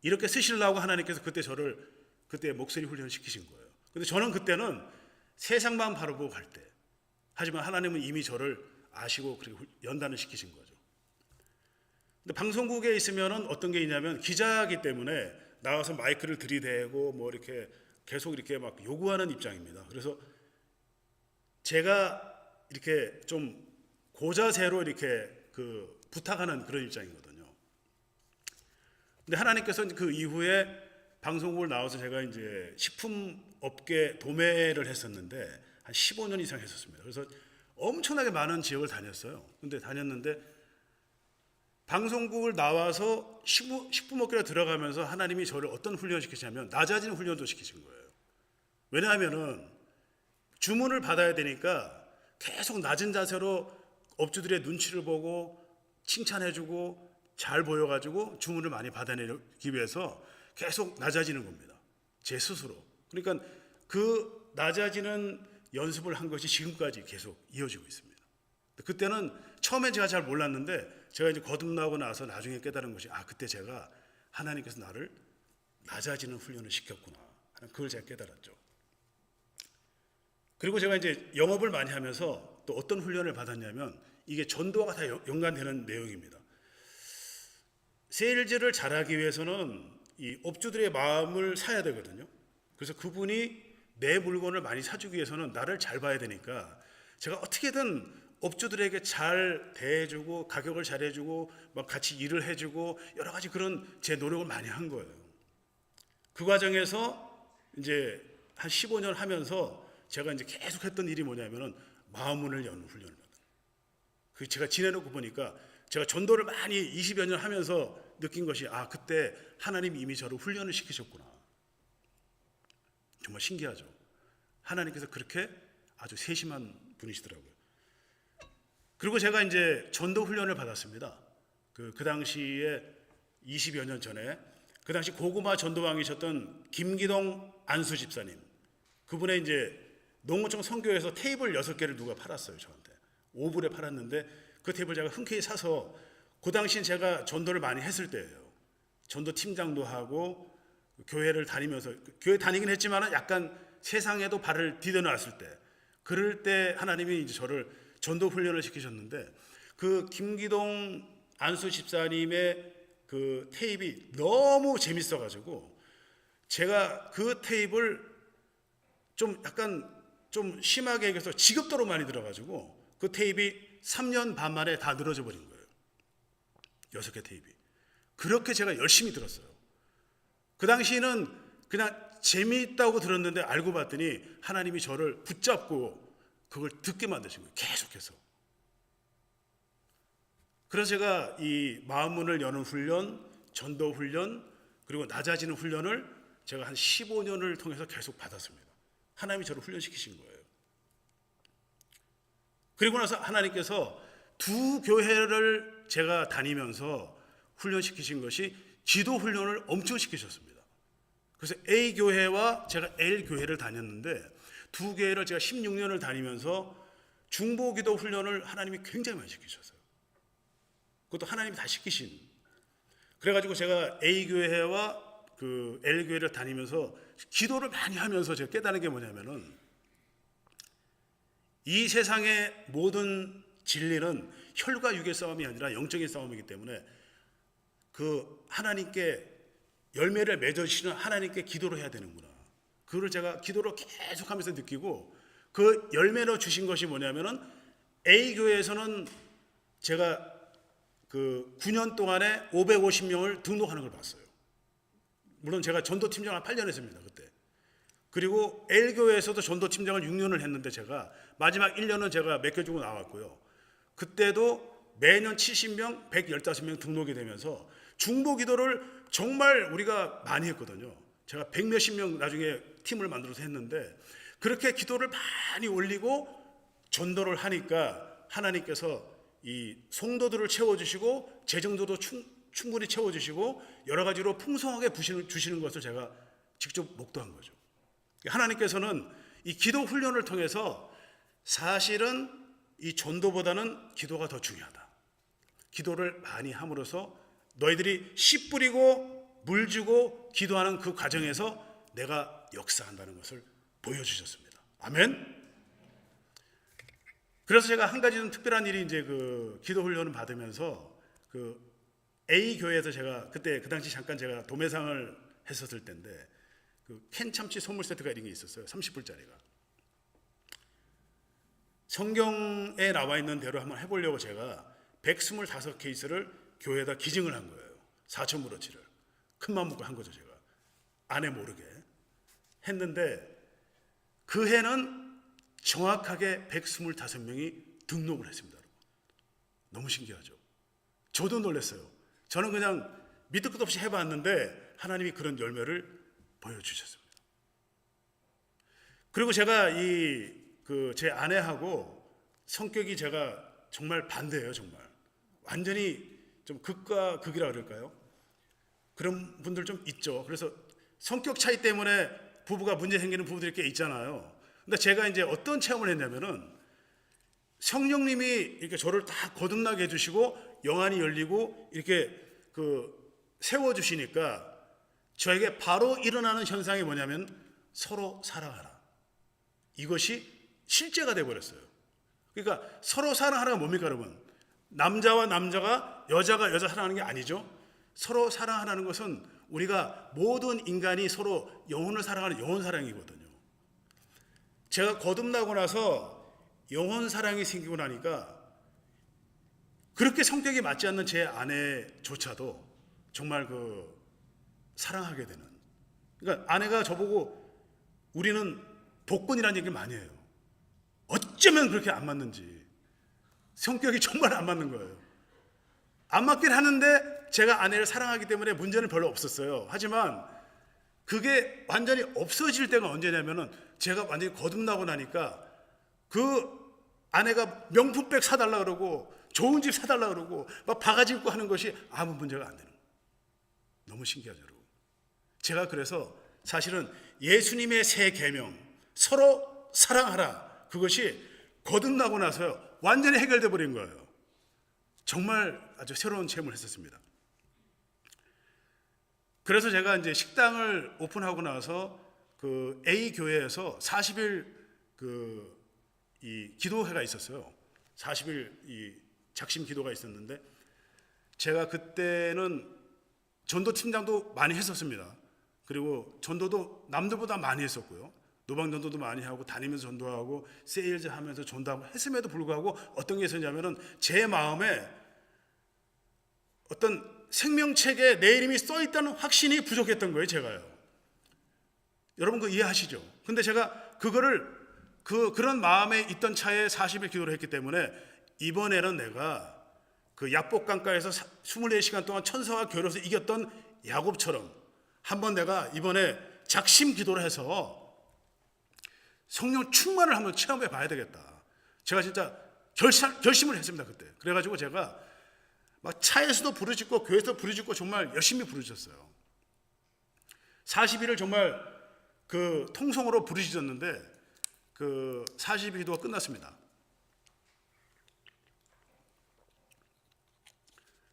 이렇게 쓰시려고 하나님께서 그때 저를 그때 목소리 훈련을 시키신 거예요. 근데 저는 그때는 세상만 바라보고 갈 때, 하지만 하나님은 이미 저를 아시고 그렇게 연단을 시키신 거죠. 근데 방송국에 있으면은 어떤 게 있냐면 기자이기 때문에 나와서 마이크를 들이대고 뭐 이렇게 계속 이렇게 막 요구하는 입장입니다. 그래서 제가 이렇게 좀 고자세로 이렇게 그 부탁하는 그런 입장이거든요. 근데 하나님께서는 그 이후에 방송국을 나와서 제가 이제 식품 업계 도매를 했었는데 한 15년 이상 했었습니다. 그래서 엄청나게 많은 지역을 다녔어요. 근데 다녔는데 방송국을 나와서 식품 업계로 들어가면서 하나님이 저를 어떤 훈련을 시키시냐면 낮아지는 훈련도 시키신 거예요. 왜냐하면은 주문을 받아야 되니까 계속 낮은 자세로 업주들의 눈치를 보고 칭찬해주고 잘 보여가지고 주문을 많이 받아내기 위해서 계속 낮아지는 겁니다. 제 스스로. 그러니까 그 낮아지는 연습을 한 것이 지금까지 계속 이어지고 있습니다. 그때는 처음엔 제가 잘 몰랐는데 제가 이제 거듭나고 나서 나중에 깨달은 것이 그때 제가 하나님께서 나를 낮아지는 훈련을 시켰구나 하는 그걸 제가 깨달았죠. 그리고 제가 이제 영업을 많이 하면서 또 어떤 훈련을 받았냐면 이게 전도와 다 연관되는 내용입니다. 세일즈를 잘하기 위해서는 이 업주들의 마음을 사야 되거든요. 그래서 그분이 내 물건을 많이 사주기 위해서는 나를 잘 봐야 되니까 제가 어떻게든 업주들에게 잘 대해주고 가격을 잘해주고 막 같이 일을 해주고 여러 가지 그런 제 노력을 많이 한 거예요. 그 과정에서 이제 한 15년 하면서 제가 이제 계속 했던 일이 뭐냐면은 마음문을 여는 훈련을 받아요. 그 제가 지내놓고 보니까 제가 전도를 많이 20여 년 하면서 느낀 것이 그때 하나님이 이미 저를 훈련을 시키셨구나. 정말 신기하죠. 하나님께서 그렇게 아주 세심한 분이시더라고요. 그리고 제가 이제 전도 훈련을 받았습니다. 그 당시에 20여 년 전에 그 당시 고구마 전도왕이셨던 김기동 안수 집사님, 그분의 이제 농어촌 선교에서 테이블 6개를 누가 팔았어요. 저한테 5불에 팔았는데 그 테이블 제가 흔쾌히 사서 그 당시 제가 전도를 많이 했을 때예요. 전도 팀장도 하고 교회를 다니면서 교회 다니긴 했지만 약간 세상에도 발을 디뎌놨을 때, 그럴 때 하나님이 이제 저를 전도 훈련을 시키셨는데 그 김기동 안수 집사님의 그 테이프가 너무 재밌어가지고 제가 그 테이프를 좀 약간 좀 심하게 얘기해서 지겹도록 많이 들어가지고 그 테이프가 3년 반 만에 다 늘어져 버린 거예요. 6개 테이프. 그렇게 제가 열심히 들었어요. 그 당시에는 그냥 재미있다고 들었는데 알고 봤더니 하나님이 저를 붙잡고 그걸 듣게 만드신 거예요. 계속해서. 그래서 제가 이 마음문을 여는 훈련, 전도 훈련, 그리고 낮아지는 훈련을 제가 한 15년을 통해서 계속 받았습니다. 하나님이 저를 훈련시키신 거예요. 그리고 나서 하나님께서 두 교회를 제가 다니면서 훈련시키신 것이 기도 훈련을 엄청 시키셨습니다. 그래서 A 교회와 제가 L 교회를 다녔는데 두 교회를 제가 16년을 다니면서 중보기도 훈련을 하나님이 굉장히 많이 시키셨어요. 그것도 하나님이 다 시키신. 그래가지고 제가 A 교회와 그 L 교회를 다니면서 기도를 많이 하면서 제가 깨달은 게 뭐냐면은 이 세상의 모든 진리는 혈과 육의 싸움이 아니라 영적인 싸움이기 때문에 그 하나님께 열매를 맺어주시는 하나님께 기도를 해야 되는구나. 그걸 제가 기도로 계속하면서 느끼고 그 열매로 주신 것이 뭐냐면은 A 교회에서는 제가 그 9년 동안에 550명을 등록하는 걸 봤어요. 물론 제가 전도팀장을 8년 했습니다. 그때. 그리고 L교회에서도 전도팀장을 6년을 했는데 제가 마지막 1년은 제가 맡겨주고 나왔고요. 그때도 매년 70명, 115명 등록이 되면서 중보기도를 정말 우리가 많이 했거든요. 제가 100몇십 명 나중에 팀을 만들어서 했는데 그렇게 기도를 많이 올리고 전도를 하니까 하나님께서 이 성도들을 채워주시고 재정도도 충분히 채워주시고 여러 가지로 풍성하게 주시는 것을 제가 직접 목도한 거죠. 하나님께서는 이 기도 훈련을 통해서 사실은 이 전도보다는 기도가 더 중요하다. 기도를 많이 함으로써 너희들이 씨 뿌리고 물 주고 기도하는 그 과정에서 내가 역사한다는 것을 보여주셨습니다. 아멘. 그래서 제가 한 가지 좀 특별한 일이 이제 그 기도 훈련을 받으면서 그 A 교회에서 제가 그때 그 당시 잠깐 제가 도매상을 했었을 때인데 그 캔 참치 선물 세트가 이런 게 있었어요. 30불짜리가. 성경에 나와 있는 대로 한번 해보려고 제가 125케이스를 교회에다 기증을 한 거예요. 4,000불어치를. 큰맘 먹고 한 거죠. 제가 아내 모르게 했는데 그 해는 정확하게 125명이 등록을 했습니다. 여러분. 너무 신기하죠. 저도 놀랐어요. 저는 그냥 밑도 끝도 없이 해봤는데 하나님이 그런 열매를 보여주셨습니다. 그리고 제가 제 아내하고 성격이 제가 정말 반대예요. 정말 완전히 좀 극과 극이라 그럴까요? 그런 분들 좀 있죠. 그래서 성격 차이 때문에 부부가 문제 생기는 부부들이 꽤 있잖아요. 근데 제가 이제 어떤 체험을 했냐면은 성령님이 이렇게 저를 다 거듭나게 해주시고 영안이 열리고 이렇게 세워주시니까 저에게 바로 일어나는 현상이 뭐냐면 서로 사랑하라. 이것이 실제가 돼버렸어요. 그러니까 서로 사랑하라가 뭡니까 여러분? 남자와 남자가 여자가 여자 사랑하는 게 아니죠. 서로 사랑하라는 것은 우리가 모든 인간이 서로 영혼을 사랑하는 영혼 사랑이거든요. 제가 거듭나고 나서 영혼 사랑이 생기고 나니까 그렇게 성격이 맞지 않는 제 아내조차도 정말 사랑하게 되는. 그러니까 아내가 저보고 우리는 복권이라는 얘기를 많이 해요. 어쩌면 그렇게 안 맞는지. 성격이 정말 안 맞는 거예요. 안 맞긴 하는데 제가 아내를 사랑하기 때문에 문제는 별로 없었어요. 하지만 그게 완전히 없어질 때가 언제냐면은 제가 완전히 거듭나고 나니까 그 아내가 명품백 사달라 그러고 좋은 집 사달라 그러고 막 바가지 입고 하는 것이 아무 문제가 안 되는 거예요. 너무 신기하죠, 여러분. 제가 그래서 사실은 예수님의 새 계명 서로 사랑하라 그것이 거듭나고 나서요 완전히 해결돼 버린 거예요. 정말 아주 새로운 체험을 했었습니다. 그래서 제가 이제 식당을 오픈하고 나서 그 A 교회에서 40일 이 기도회가 있었어요. 40일 이 작심 기도가 있었는데 제가 그때는 전도 팀장도 많이 했었습니다. 그리고 전도도 남들보다 많이 했었고요. 노방 전도도 많이 하고 다니면서 전도하고 세일즈 하면서 전도하고 했음에도 불구하고 어떤 게 있었냐면은 제 마음에 어떤 생명책에 내 이름이 써 있다는 확신이 부족했던 거예요, 제가요. 여러분 그 이해하시죠? 근데 제가 그거를 그런 마음에 있던 차에 40일 기도를 했기 때문에 이번에는 내가 그 약복강가에서 24시간 동안 천사와 겨뤄서 이겼던 야곱처럼 한번 내가 이번에 작심 기도를 해서 성령 충만을 한번 체험해 봐야 되겠다. 제가 진짜 결심을 했습니다, 그때. 그래가지고 제가 막 차에서도 부르짖고 교회에서도 부르짖고 정말 열심히 부르짖었어요. 40일을 정말 그 통성으로 부르짖었는데 그 40일 기도가 끝났습니다.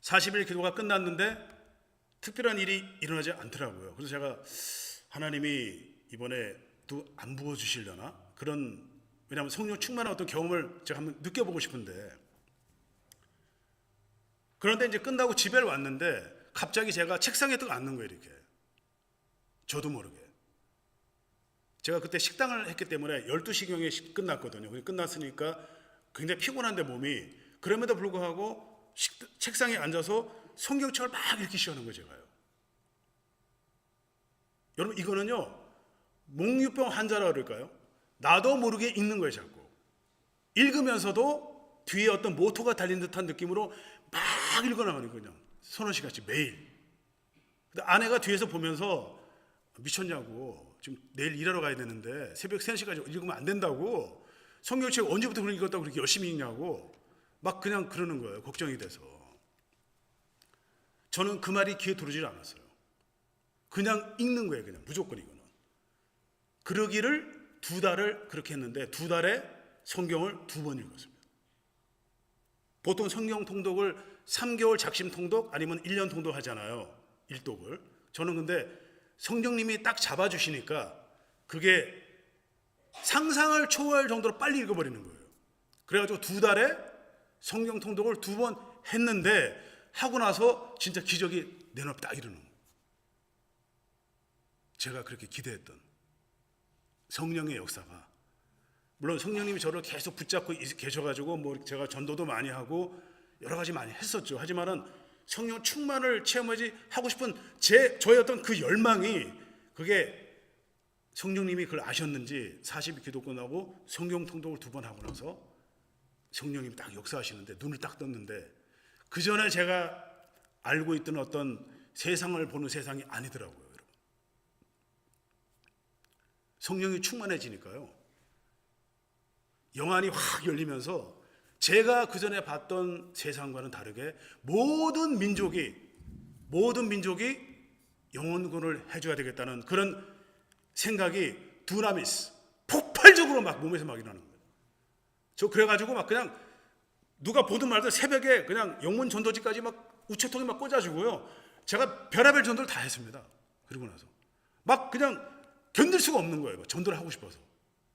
40일 기도가 끝났는데 특별한 일이 일어나지 않더라고요. 그래서 제가 하나님이 이번에 또 안 부어주시려나? 왜냐하면 성령 충만한 어떤 경험을 제가 한번 느껴보고 싶은데 그런데 이제 끝나고 집에 왔는데 갑자기 제가 책상에 딱 앉는 거예요, 이렇게. 저도 모르게. 제가 그때 식당을 했기 때문에 12시경에 끝났거든요. 끝났으니까 굉장히 피곤한데 몸이. 그럼에도 불구하고 책상에 앉아서 성경책을 막 읽기 시작하는 거예요, 제가요. 여러분 이거는요 몽유병 환자라 그럴까요? 나도 모르게 읽는 거예요, 자꾸. 읽으면서도 뒤에 어떤 모토가 달린 듯한 느낌으로 막 읽어나가는 거예요, 그냥 서너 시간씩 매일. 근데 아내가 뒤에서 보면서 미쳤냐고, 지금 내일 일하러 가야 되는데 새벽 3시까지 읽으면 안 된다고, 성경책 언제부터 그렇게 읽었다고 그렇게 열심히 읽냐고 막 그냥 그러는 거예요, 걱정이 돼서. 저는 그 말이 귀에 들어오질 않았어요. 그냥 읽는 거예요, 그냥 무조건 이거는. 그러기를 2달을 그렇게 했는데 2달에 성경을 2번 읽었습니다. 보통 성경 통독을 3개월 작심 통독 아니면 1년 통독 하잖아요, 일독을. 저는 근데 성령님이 딱 잡아주시니까 그게 상상을 초월할 정도로 빨리 읽어버리는 거예요. 그래가지고 2달에 성경 통독을 2번 했는데 하고 나서 진짜 기적이 내 눈앞에 딱 이르는 거예요. 제가 그렇게 기대했던 성령의 역사가, 물론 성령님이 저를 계속 붙잡고 계셔가지고 뭐 제가 전도도 많이 하고 여러 가지 많이 했었죠. 하지만은 성령 충만을 체험하고 싶은 저의 어떤 그 열망이, 그게 성령님이 그걸 아셨는지 40일 기도 끝나고 성경 통독을 2번 하고 나서 성령님이 딱 역사하시는데 눈을 딱 떴는데 그 전에 제가 알고 있던 어떤 세상을 보는 세상이 아니더라고요, 여러분. 성령이 충만해지니까요, 영안이 확 열리면서 제가 그 전에 봤던 세상과는 다르게 모든 민족이 영혼군을 해줘야 되겠다는 그런 생각이 두나미스, 폭발적으로 막 몸에서 막 일어나는 거예요. 저 그래가지고 막 그냥 누가 보든 말든 새벽에 그냥 영문 전도지까지 막 우체통에 막 꽂아주고요. 제가 별의별 전도를 다 했습니다. 그리고 나서 막 그냥 견딜 수가 없는 거예요. 전도를 하고 싶어서.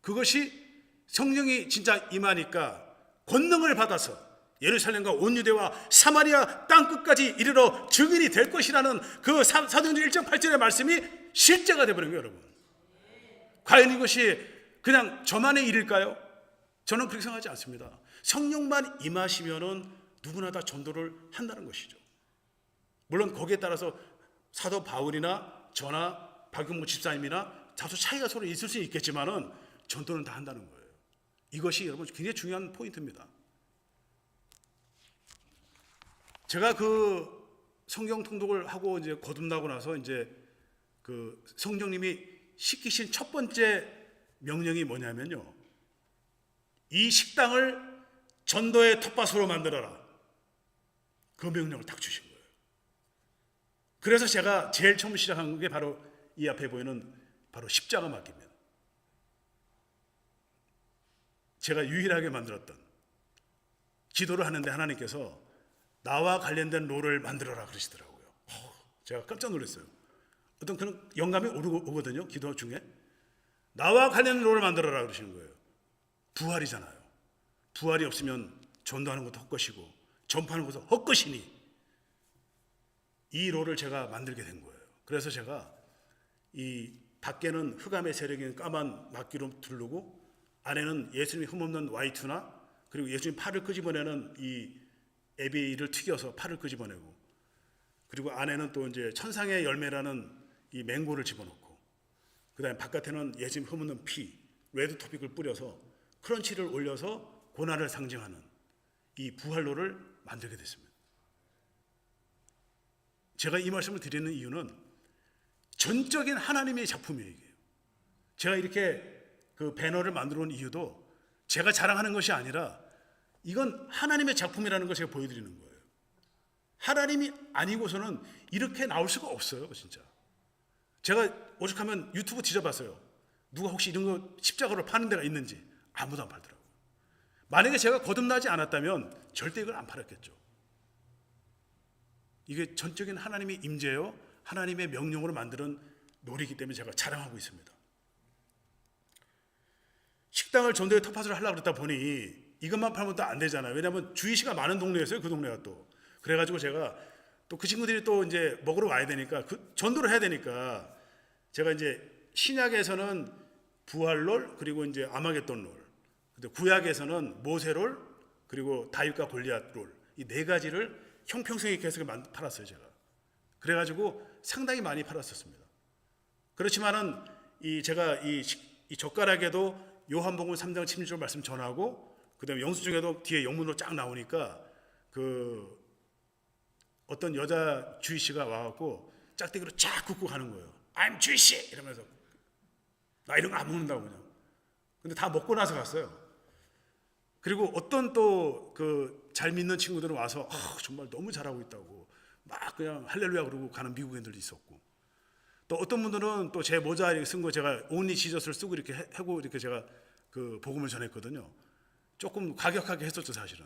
그것이 성령이 진짜 임하니까 권능을 받아서 예루살렘과 온 유대와 사마리아 땅끝까지 이르러 증인이 될 것이라는 그 사도행전 1장 8절의 말씀이 실제가 되어버린 거예요, 여러분. 과연 이것이 그냥 저만의 일일까요? 저는 그렇게 생각하지 않습니다. 성령만 임하시면은 누구나 다 전도를 한다는 것이죠. 물론 거기에 따라서 사도 바울이나 저나 박용모 집사님이나 다소 차이가 서로 있을 수 있겠지만은 전도는 다 한다는 거예요. 이것이 여러분 굉장히 중요한 포인트입니다. 제가 그 성경 통독을 하고 이제 거듭나고 나서 이제 그 성령님이 시키신 첫 번째 명령이 뭐냐면요. 이 식당을 전도의 텃밭으로 만들어라. 그 명령을 딱 주신 거예요. 그래서 제가 제일 처음 시작한 게 바로 이 앞에 보이는 바로 십자가 맡깁니다. 제가 유일하게 만들었던 기도를 하는데 하나님께서 나와 관련된 롤을 만들어라 그러시더라고요. 제가 깜짝 놀랐어요. 어떤 그런 영감이 오거든요. 기도 중에 나와 관련된 롤을 만들어라 그러시는 거예요. 부활이잖아요. 부활이 없으면 전도하는 것도 헛것이고 전파하는 것도 헛것이니 이 롤을 제가 만들게 된 거예요. 그래서 제가 이 밖에는 흑암의 세력인 까만 막기로 두르고 안에는 예수님이 흠없는 화이트나 그리고 예수님 팔을 끄집어내는 이 에비를 튀겨서 팔을 끄집어내고 그리고 안에는 또 이제 천상의 열매라는 이 맹고를 집어넣고 그다음에 바깥에는 예수님 흠없는 피 레드 토픽을 뿌려서 크런치를 올려서 고난을 상징하는 이 부활로를 만들게 됐습니다. 제가 이 말씀을 드리는 이유는 전적인 하나님의 작품이에요. 이게. 제가 이렇게 그 배너를 만들어 온 이유도 제가 자랑하는 것이 아니라 이건 하나님의 작품이라는 걸 제가 보여드리는 거예요. 하나님이 아니고서는 이렇게 나올 수가 없어요, 진짜. 제가 오죽하면 유튜브 뒤져봤어요. 누가 혹시 이런 거 십자가로 파는 데가 있는지 아무도 안 팔더라고요. 만약에 제가 거듭나지 않았다면 절대 이걸 안 팔았겠죠. 이게 전적인 하나님의 임재요, 하나님의 명령으로 만드는 놀이기 때문에 제가 자랑하고 있습니다. 식당을 전도의 텃밭으로 하려고 그러다 보니 이것만 팔면 또 안 되잖아요. 왜냐하면 주의시가 많은 동네였어요. 그 동네가 또. 그래가지고 제가 또 그 친구들이 또 이제 먹으러 와야 되니까 그 전도를 해야 되니까 제가 이제 신약에서는 부활롤 그리고 이제 아마겟돈 롤, 구약에서는 모세롤 그리고 다윗과 골리앗 롤 이 네 가지를 형평성 있게 해서 팔았어요 제가. 그래가지고 상당히 많이 팔았었습니다. 그렇지만은 제가 이 젓가락에도 요한복음 3장 16절 말씀 전하고 그다음에 영수증에도 뒤에 영문으로 쫙 나오니까 그 어떤 여자 주의씨가 와갖고 짝대기로 쫙 긋고 가는 거예요. I'm 주의씨 이러면서 나 이런 거 안 먹는다고 그냥. 근데 다 먹고 나서 갔어요. 그리고 어떤 또 그 잘 믿는 친구들은 와서 정말 너무 잘하고 있다고 막 그냥 할렐루야 그러고 가는 미국인들도 있었고 또 어떤 분들은 또 제 모자 이렇게 쓴 거 제가 온리 지저스를 쓰고 이렇게 하고 이렇게 제가 그 복음을 전했거든요. 조금 과격하게 했었죠 사실은.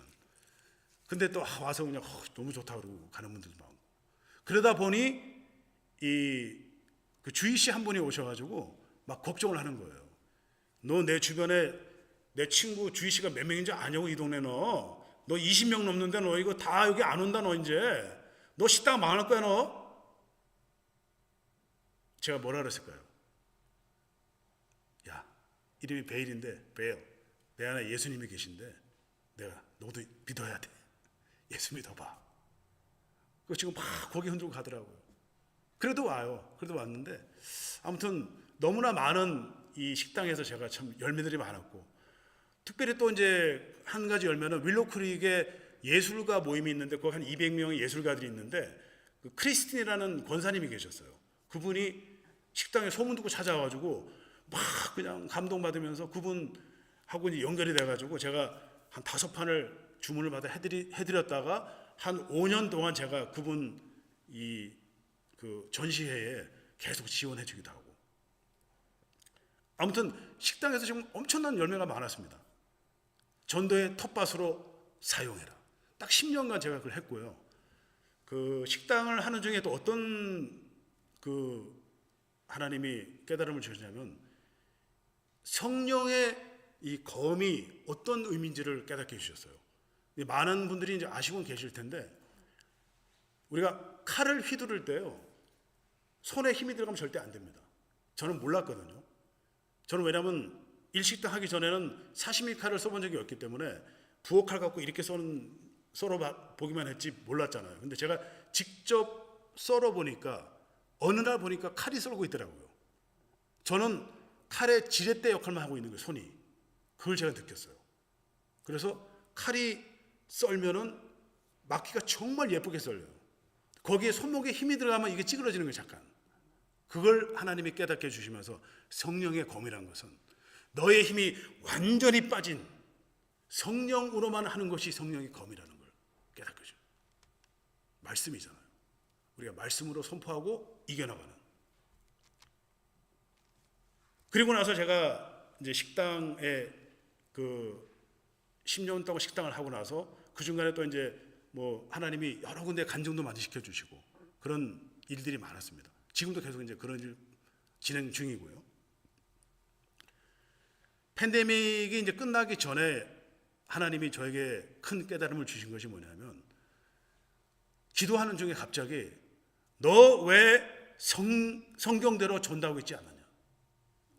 근데 또 와서 그냥 너무 좋다 그러고 가는 분들도 많고 그러다 보니 그 주희 씨 한 분이 오셔가지고 막 걱정을 하는 거예요. 너 내 주변에 내 친구 주희 씨가 몇 명인지 아냐고 이 동네 너 20명 넘는데 너 이거 다 여기 안 온다 너 이제 너 식당 망할 거야 너. 제가 뭐라 그랬을까요? 야 이름이 베일인데 베일 내 안에 예수님이 계신데 내가 너도 믿어야 돼. 예수 믿어봐. 그 지금 막 고개 흔들고 가더라고요. 그래도 와요. 그래도 왔는데 아무튼 너무나 많은 이 식당에서 제가 참 열매들이 많았고 특별히 또 이제 한 가지 열매는 윌로크릭에 예술가 모임이 있는데 거기 한 200명의 예술가들이 있는데 그 크리스틴이라는 권사님이 계셨어요. 그분이 식당에 소문 듣고 찾아와가지고 막 그냥 감동받으면서 그분하고 이제 연결이 돼가지고 제가 한 5판을 주문을 받아 해드렸다가 한 5년 동안 제가 그분 그 전시회에 계속 지원해주기도 하고 아무튼 식당에서 지금 엄청난 열매가 많았습니다. 전도의 텃밭으로 사용해라. 딱 10년간 제가 그걸 했고요. 그 식당을 하는 중에 또 어떤 그 하나님이 깨달음을 주셨냐면 성령의 이 검이 어떤 의미인지를 깨닫게 해주셨어요. 많은 분들이 이제 아시고는 계실 텐데 우리가 칼을 휘두를 때요 손에 힘이 들어가면 절대 안 됩니다. 저는 몰랐거든요. 저는 왜냐하면 일식당 하기 전에는 사시미 칼을 써본 적이 없기 때문에 부엌칼 갖고 이렇게 썰어 보기만 했지 몰랐잖아요. 근데 제가 직접 썰어 보니까 어느 날 보니까 칼이 썰고 있더라고요. 저는 칼의 지렛대 역할만 하고 있는 거예요, 손이. 그걸 제가 느꼈어요. 그래서 칼이 썰면은 막기가 정말 예쁘게 썰려요. 거기에 손목에 힘이 들어가면 이게 찌그러지는 거예요, 잠깐. 그걸 하나님이 깨닫게 해주시면서 성령의 검이라는 것은 너의 힘이 완전히 빠진 성령으로만 하는 것이 성령의 검이라는 걸 깨닫게 해줘요. 말씀이잖아요. 우리가 말씀으로 선포하고 이겨나가는. 그리고 나서 제가 이제 식당에 그 10년 동안 식당을 하고 나서 그 중간에 또 이제 뭐 하나님이 여러 군데 간증도 많이 시켜주시고 그런 일들이 많았습니다. 지금도 계속 이제 그런 일 진행 중이고요. 팬데믹이 이제 끝나기 전에 하나님이 저에게 큰 깨달음을 주신 것이 뭐냐면 기도하는 중에 갑자기 너 왜 성경대로 전도하고 있지 않느냐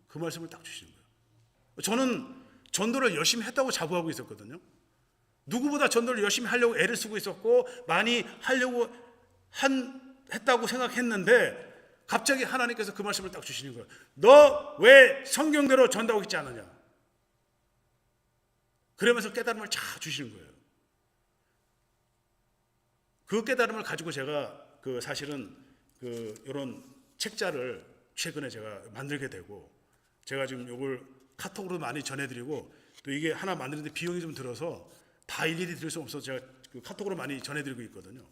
그 말씀을 딱 주시는 거예요. 저는 전도를 열심히 했다고 자부하고 있었거든요. 누구보다 전도를 열심히 하려고 애를 쓰고 있었고 많이 하려고 했다고 생각했는데 갑자기 하나님께서 그 말씀을 딱 주시는 거예요. 너 왜 성경대로 전도하고 있지 않느냐. 그러면서 깨달음을 쫙 주시는 거예요. 그 깨달음을 가지고 제가 그 사실은 그 이런 책자를 최근에 제가 만들게 되고 제가 지금 이걸 카톡으로 많이 전해드리고 또 이게 하나 만드는데 비용이 좀 들어서 다 일일이 드릴 수 없어서 제가 그 카톡으로 많이 전해드리고 있거든요.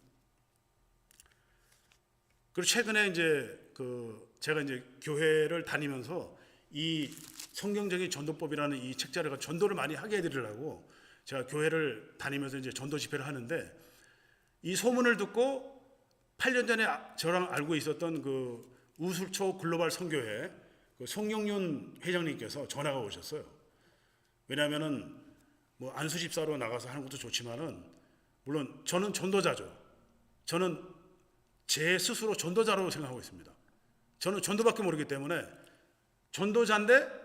그리고 최근에 이제 제가 이제 교회를 다니면서 이 성경적인 전도법이라는 이 책자를 전도를 많이 하게 해드리려고 제가 교회를 다니면서 이제 전도 집회를 하는데 이 소문을 듣고 8년 전에 저랑 알고 있었던 그 우술초 글로벌 선교회 그 송영윤 회장님께서 전화가 오셨어요. 왜냐하면은 뭐 안수 집사로 나가서 하는 것도 좋지만은 물론 저는 전도자죠. 저는 제 스스로 전도자라고 생각하고 있습니다. 저는 전도밖에 모르기 때문에 전도자인데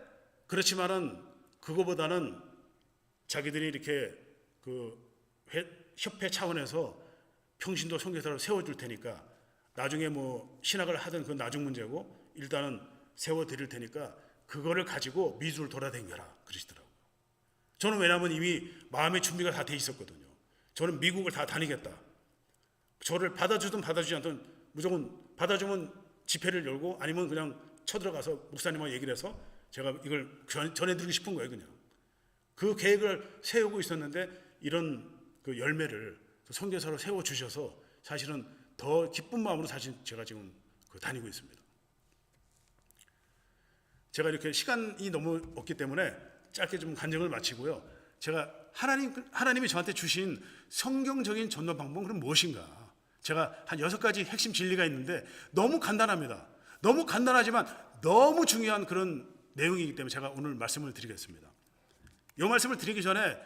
그렇지만은 그거보다는 자기들이 이렇게 그 협회 차원에서 평신도 선교사를 세워줄 테니까 나중에 뭐 신학을 하든 그건 나중 문제고 일단은 세워드릴 테니까 그거를 가지고 미주를 돌아다녀라 그러시더라고요. 저는 왜냐하면 이미 마음의 준비가 다 돼 있었거든요. 저는 미국을 다 다니겠다. 저를 받아주든 받아주지 않든 무조건 받아주면 집회를 열고 아니면 그냥 쳐들어가서 목사님하고 얘기를 해서 제가 이걸 전해드리고 싶은 거예요. 그냥 그 계획을 세우고 있었는데 이런 그 열매를 선교사로 세워주셔서 사실은 더 기쁜 마음으로 사실 제가 지금 다니고 있습니다. 제가 이렇게 시간이 너무 없기 때문에 짧게 좀 간증을 마치고요. 제가 하나님이 저한테 주신 성경적인 전도 방법은 그럼 무엇인가? 제가 한 6가지 핵심 진리가 있는데 너무 간단합니다. 너무 간단하지만 너무 중요한 그런 내용이기 때문에 제가 오늘 말씀을 드리겠습니다. 이 말씀을 드리기 전에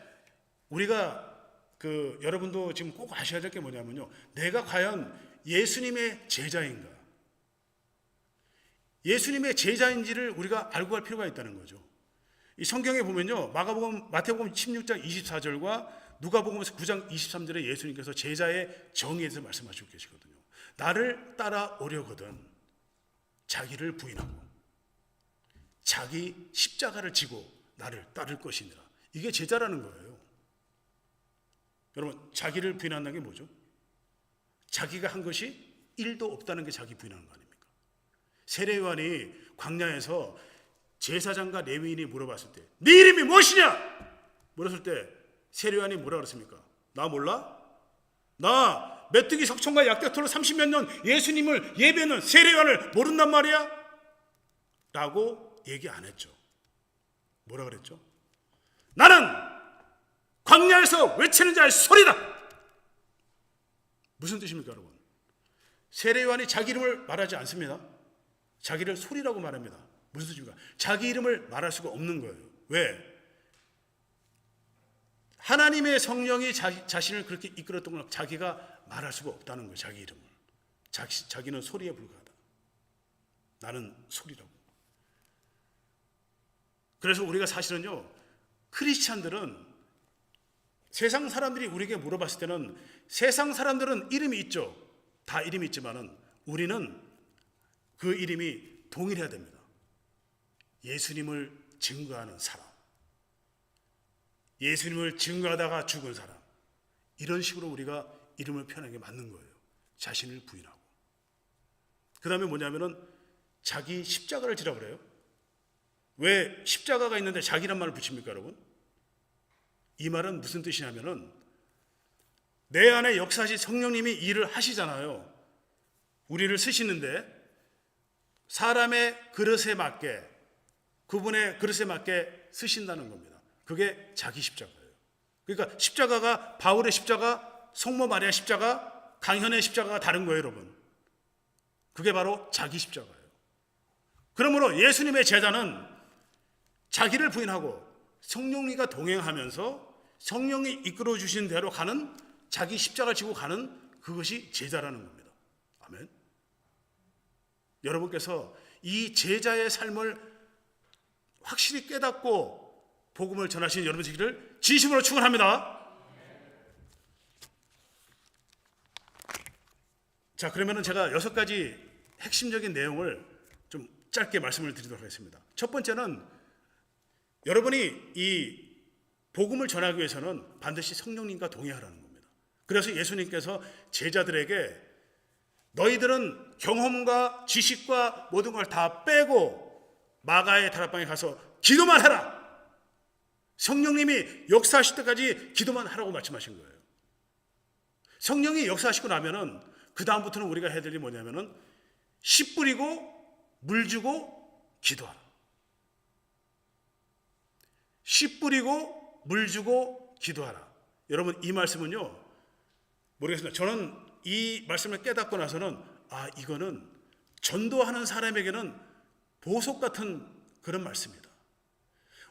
우리가 여러분도 지금 꼭 아셔야 될 게 뭐냐면요. 내가 과연 예수님의 제자인가? 예수님의 제자인지를 우리가 알고 갈 필요가 있다는 거죠. 이 성경에 보면요. 마태복음 16장 24절과 누가복음 9장 23절에 예수님께서 제자의 정의에 대해서 말씀하시고 계시거든요. 나를 따라오려거든 자기를 부인하고 자기 십자가를 지고 나를 따를 것이니라. 이게 제자라는 거예요. 여러분 자기를 부인한다는 게 뭐죠? 자기가 한 것이 1도 없다는 게 자기 부인하는 거 아닙니까? 세례요한이 광야에서 제사장과 레위인이 물어봤을 때 네 이름이 무엇이냐? 물었을 때 세례요한이 뭐라 그랬습니까? 나 몰라? 나 메뚜기 석청과 약대토로 30몇 년 예수님을 예배하는 세례요한을 모른단 말이야? 라고 얘기 안 했죠. 뭐라 그랬죠? 나는 광야에서 외치는 자의 소리다. 무슨 뜻입니까, 여러분? 세례 요한이 자기 이름을 말하지 않습니다. 자기를 소리라고 말합니다. 무슨 뜻입니까? 자기 이름을 말할 수가 없는 거예요. 왜? 하나님의 성령이 자신을 그렇게 이끌었던 걸 자기가 말할 수가 없다는 거예요. 자기 이름을. 자기는 소리에 불과하다. 나는 소리라고. 그래서 우리가 사실은요, 크리스찬들은 세상 사람들이 우리에게 물어봤을 때는 세상 사람들은 이름이 있죠. 다 이름이 있지만은 우리는 그 이름이 동일해야 됩니다. 예수님을 증거하는 사람. 예수님을 증거하다가 죽은 사람. 이런 식으로 우리가 이름을 표현하는 게 맞는 거예요. 자신을 부인하고. 그 다음에 뭐냐면은 자기 십자가를 지라고 그래요. 왜 십자가가 있는데 자기란 말을 붙입니까, 여러분? 이 말은 무슨 뜻이냐면은 내 안에 역사하신 성령님이 일을 하시잖아요. 우리를 쓰시는데 사람의 그릇에 맞게, 그분의 그릇에 맞게 쓰신다는 겁니다. 그게 자기 십자가예요. 그러니까 십자가가 바울의 십자가, 성모 마리아 십자가, 강현의 십자가가 다른 거예요, 여러분. 그게 바로 자기 십자가예요. 그러므로 예수님의 제자는 자기를 부인하고 성령님과 동행하면서 성령이 이끌어 주신 대로 가는, 자기 십자가를 지고 가는 그것이 제자라는 겁니다. 아멘. 여러분께서 이 제자의 삶을 확실히 깨닫고 복음을 전하신 여러분 되기를 진심으로 축원합니다. 자, 그러면은 제가 6가지 핵심적인 내용을 좀 짧게 말씀을 드리도록 하겠습니다. 첫 번째는 여러분이 이 복음을 전하기 위해서는 반드시 성령님과 동의하라는 겁니다. 그래서 예수님께서 제자들에게 너희들은 경험과 지식과 모든 걸 다 빼고 마가의 다락방에 가서 기도만 해라. 성령님이 역사하실 때까지 기도만 하라고 말씀하신 거예요. 성령이 역사하시고 나면은 그 다음부터는 우리가 해야 될 일이 뭐냐면은 씨 뿌리고 물 주고 기도하라. 씨 뿌리고 물 주고 기도하라. 여러분, 이 말씀은요, 모르겠습니다. 저는 이 말씀을 깨닫고 나서는 이거는 전도하는 사람에게는 보석 같은 그런 말씀이다.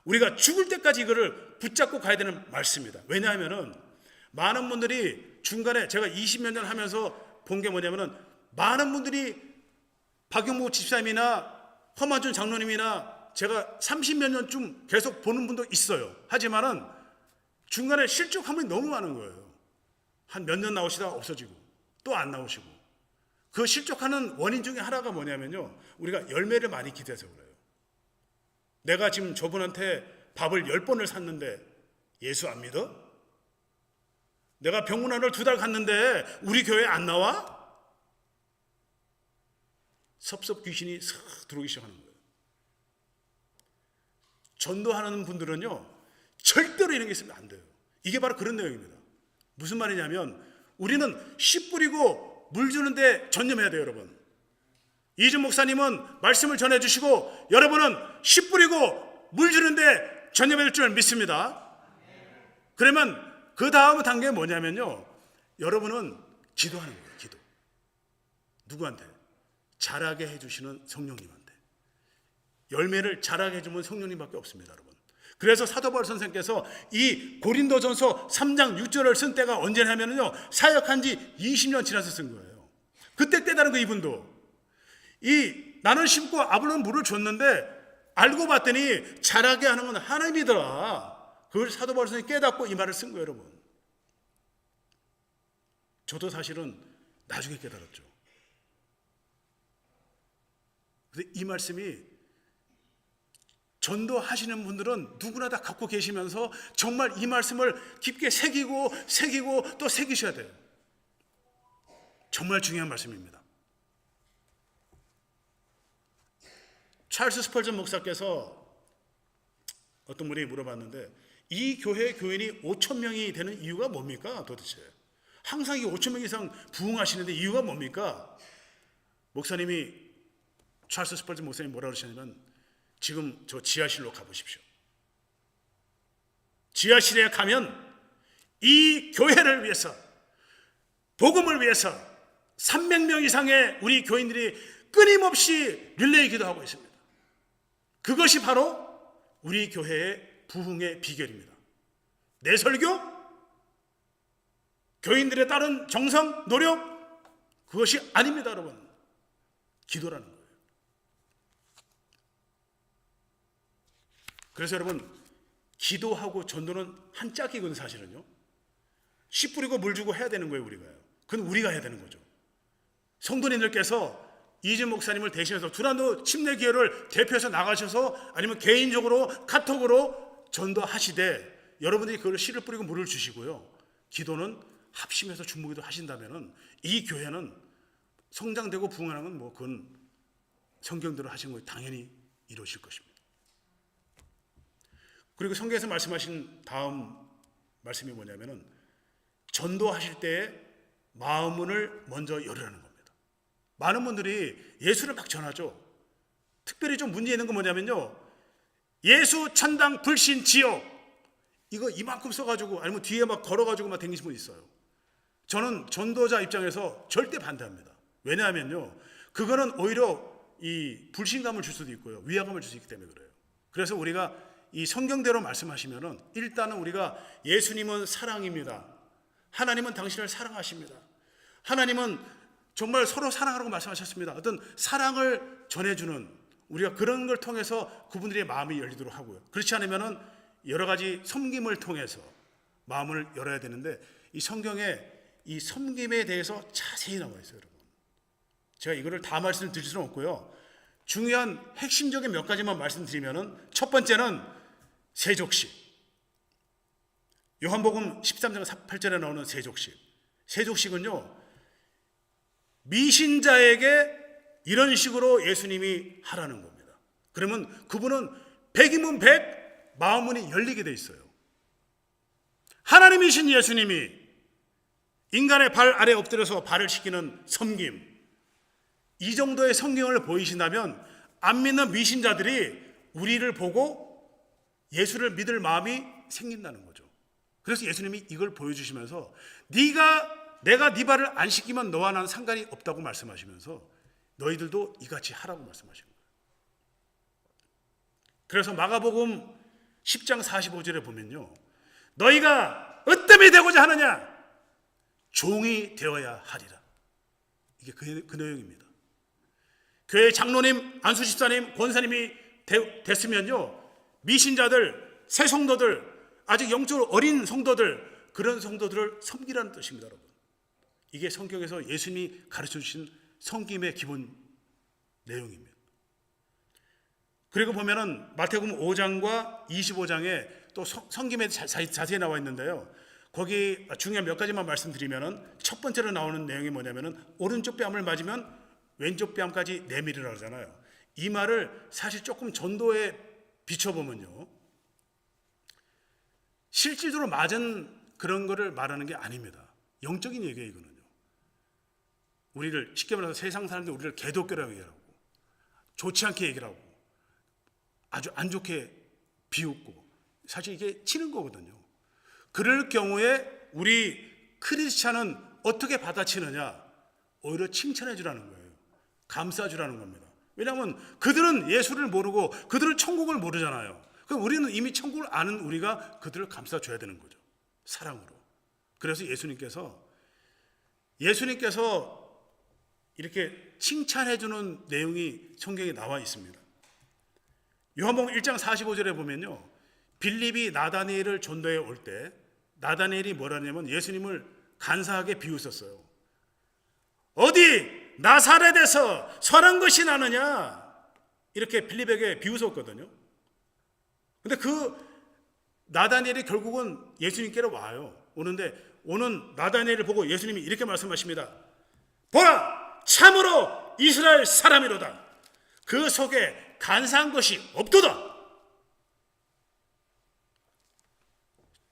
우리가 죽을 때까지 이거를 붙잡고 가야 되는 말씀입니다. 왜냐하면은 많은 분들이 중간에 제가 20몇 년 하면서 본 게 뭐냐면은 많은 분들이 박용무 집사님이나 허만준 장로님이나 제가 30몇 년쯤 계속 보는 분도 있어요. 하지만은 중간에 실족한 분이 너무 많은 거예요. 한 몇 년 나오시다가 없어지고 또 안 나오시고. 그 실족하는 원인 중에 하나가 뭐냐면요, 우리가 열매를 많이 기대해서 그래요. 내가 지금 저분한테 밥을 10번을 샀는데 예수 안 믿어? 내가 병문안을 2달 갔는데 우리 교회 안 나와? 섭섭 귀신이 싹 들어오기 시작하는 거예요. 전도하는 분들은요, 절대로 이런 게 있으면 안 돼요. 이게 바로 그런 내용입니다. 무슨 말이냐면 우리는 씨 뿌리고 물 주는데 전념해야 돼요, 여러분. 이준 목사님은 말씀을 전해주시고 여러분은 씨 뿌리고 물 주는데 전념해야 될 줄 믿습니다. 그러면 그 다음 단계가 뭐냐면요, 여러분은 기도하는 거예요. 기도. 누구한테? 자라게 해주시는 성령님한테. 열매를 자라게 해주면 성령님밖에 없습니다, 여러분. 그래서 사도 바울 선생님께서 이 고린도전서 3장 6절을 쓴 때가 언제냐면요, 사역한 지 20년 지나서 쓴 거예요. 그때 깨달은 거, 이분도. 나는 심고 아브라함은 물을 줬는데 알고 봤더니 자라게 하는 건 하나님이더라. 그걸 사도 바울 선생님이 깨닫고 이 말을 쓴 거예요, 여러분. 저도 사실은 나중에 깨달았죠. 근데 이 말씀이 전도하시는 분들은 누구나 다 갖고 계시면서 정말 이 말씀을 깊게 새기고 또 새기셔야 돼요. 정말 중요한 말씀입니다. 찰스 스펄전 목사께서 어떤 분이 물어봤는데 이 교회 교인이 5,000명이 되는 이유가 뭡니까 도대체? 항상 이 5,000명 이상 부흥하시는데 이유가 뭡니까? 목사님이 찰스 스펄전 목사님이 뭐라 그러시냐면 지금 저 지하실로 가보십시오. 지하실에 가면 이 교회를 위해서, 복음을 위해서 300명 이상의 우리 교인들이 끊임없이 릴레이 기도하고 있습니다. 그것이 바로 우리 교회의 부흥의 비결입니다. 내 설교, 교인들의 따른 정성, 노력, 그것이 아닙니다, 여러분. 기도라는 거예요. 그래서 여러분, 기도하고 전도는 한 짝이거든요, 사실은요. 씨 뿌리고 물 주고 해야 되는 거예요, 우리가요. 그건 우리가 해야 되는 거죠. 성도님들께서 이준 목사님을 대신해서 두란노 침례 기회를 대표해서 나가셔서 아니면 개인적으로 카톡으로 전도하시되 여러분들이 그걸 씨를 뿌리고 물을 주시고요. 기도는 합심해서 중보기도 하신다면은 이 교회는 성장되고 부흥하는 건 뭐 그건 성경대로 하신 거예요. 당연히 이루어질 것입니다. 그리고 성경에서 말씀하신 다음 말씀이 뭐냐면은 전도하실 때에 마음문을 먼저 열으라는 겁니다. 많은 분들이 예수를 막 전하죠. 특별히 좀 문제 있는 건 뭐냐면요, 예수 천당 불신 지옥 이거 이만큼 써가지고 아니면 뒤에 막 걸어가지고 막 다니시는 분 있어요. 저는 전도자 입장에서 절대 반대합니다. 왜냐하면요, 그거는 오히려 이 불신감을 줄 수도 있고요, 위화감을 줄 수 있기 때문에 그래요. 그래서 우리가 이 성경대로 말씀하시면은 일단은 우리가 예수님은 사랑입니다. 하나님은 당신을 사랑하십니다. 하나님은 정말 서로 사랑하라고 말씀하셨습니다. 어떤 사랑을 전해주는, 우리가 그런 걸 통해서 그분들의 마음이 열리도록 하고요. 그렇지 않으면은 여러 가지 섬김을 통해서 마음을 열어야 되는데 이 성경에 이 섬김에 대해서 자세히 나와 있어요, 여러분. 제가 이거를 다 말씀드릴 수는 없고요. 중요한 핵심적인 몇 가지만 말씀드리면은 첫 번째는 세족식. 요한복음 13장 8절에 나오는 세족식. 세족식은요, 미신자에게 이런 식으로 예수님이 하라는 겁니다. 그러면 그분은 백이면 백 마음문이 열리게 돼 있어요. 하나님이신 예수님이 인간의 발 아래 엎드려서 발을 씻기는 섬김, 이 정도의 성경을 보이신다면 안 믿는 미신자들이 우리를 보고 예수를 믿을 마음이 생긴다는 거죠. 그래서 예수님이 이걸 보여주시면서 내가 네 발을 안 씻기면 너와 나는 상관이 없다고 말씀하시면서 너희들도 이같이 하라고 말씀하시는 거예요. 그래서 마가복음 10장 45절에 보면요, 너희가 어뜸이 되고자 하느냐? 종이 되어야 하리라. 이게 그 내용입니다. 교회 장로님, 안수집사님, 권사님이 됐으면요, 미신자들, 새 성도들, 아직 영적으로 어린 성도들, 그런 성도들을 섬기라는 뜻입니다, 여러분. 이게 성경에서 예수님이 가르쳐 주신 섬김의 기본 내용입니다. 그리고 보면은 마태복음 5장과 25장에 또 섬김에 자세히 나와 있는데요. 거기 중요한 몇 가지만 말씀드리면은 첫 번째로 나오는 내용이 뭐냐면은 오른쪽 뺨을 맞으면 왼쪽 뺨까지 내밀으라 그러잖아요. 이 말을 사실 조금 전도에 비춰보면요, 실질적으로 맞은 그런 거를 말하는 게 아닙니다. 영적인 얘기예요, 이거는요. 우리를 쉽게 말해서 세상 사람들이 우리를 개독교라고 얘기하고 좋지 않게 얘기를 하고 아주 안 좋게 비웃고 사실 이게 치는 거거든요. 그럴 경우에 우리 크리스찬은 어떻게 받아치느냐? 오히려 칭찬해 주라는 거예요. 감싸 주라는 겁니다. 왜냐하면 그들은 예수를 모르고 그들은 천국을 모르잖아요. 그럼 우리는 이미 천국을 아는 우리가 그들을 감싸 줘야 되는 거죠. 사랑으로. 그래서 예수님께서 이렇게 칭찬해 주는 내용이 성경에 나와 있습니다. 요한복음 1장 45절에 보면요, 빌립이 나다니엘을 전도해 올 때 나다니엘이 뭐라냐면 예수님을 간사하게 비웃었어요. 어디 나사렛에서 선한 것이 나느냐, 이렇게 빌립에게 비웃었거든요. 근데 그 나다니엘이 결국은 예수님께로 와요. 오는 나다니엘을 보고 예수님이 이렇게 말씀하십니다. 보라, 참으로 이스라엘 사람이로다. 그 속에 간사한 것이 없도다.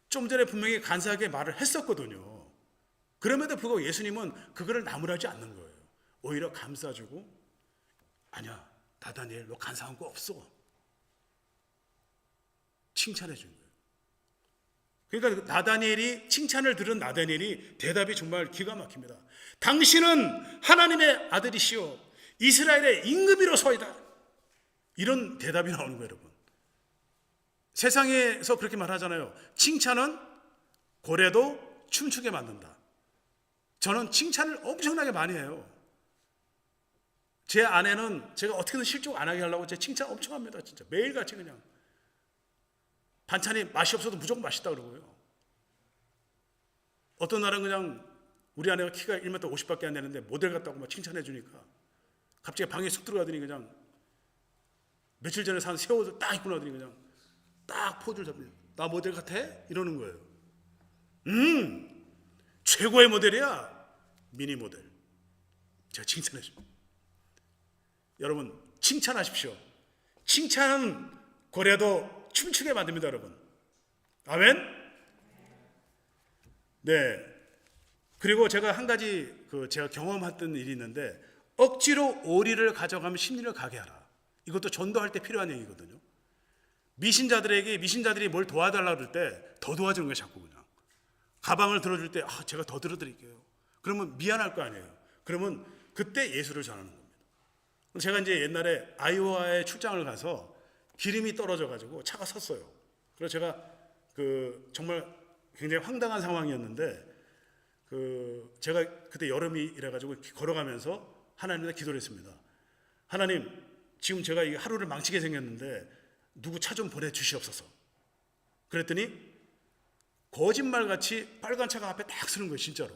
좀 전에 분명히 간사하게 말을 했었거든요. 그럼에도 불구하고 예수님은 그거를 나무라지 않는 거예요. 오히려 감싸주고, 아니야, 나다니엘 너 간사한 거 없어. 칭찬해 준 거예요. 그러니까 나다니엘이 칭찬을 들은 나다니엘이 대답이 정말 기가 막힙니다. 당신은 하나님의 아들이시오 이스라엘의 임금이로소이다. 이런 대답이 나오는 거예요, 여러분. 세상에서 그렇게 말하잖아요. 칭찬은 고래도 춤추게 만든다. 저는 칭찬을 엄청나게 많이 해요. 제 아내는 제가 어떻게든 실족 안 하게 하려고 제 칭찬 엄청 합니다. 진짜 매일같이 그냥 반찬이 맛이 없어도 무조건 맛있다 그러고요. 어떤 날은 그냥 우리 아내가 키가 1m 50밖에 안 되는데 모델 같다고 막 칭찬해 주니까 갑자기 방에 쑥 들어가더니 그냥 며칠 전에 산 새 옷을 딱 입고 나더니 그냥 딱 포즈를 잡네요. 나 모델 같아? 이러는 거예요. 최고의 모델이야. 미니 모델. 제가 칭찬해 줍니다. 여러분 칭찬하십시오. 칭찬은 고래도 춤추게 만듭니다, 여러분. 아멘? 네. 그리고 제가 한 가지 제가 경험했던 일이 있는데 억지로 오리를 가져가면 심리를 가게 하라. 이것도 전도할 때 필요한 얘기거든요. 미신자들이 뭘 도와달라고 그럴 때 더 도와주는 거예요, 자꾸 그냥. 가방을 들어줄 때 제가 더 들어드릴게요. 그러면 미안할 거 아니에요. 그러면 그때 예수를 전하는 겁니다. 제가 이제 옛날에 아이오와에 출장을 가서 기름이 떨어져가지고 차가 섰어요. 그래서 제가 정말 굉장히 황당한 상황이었는데 제가 그때 여름이 이래가지고 걸어가면서 하나님께 기도를 했습니다. 하나님, 지금 제가 이 하루를 망치게 생겼는데 누구 차 좀 보내주시옵소서. 그랬더니 거짓말같이 빨간 차가 앞에 딱 서는 거예요, 진짜로.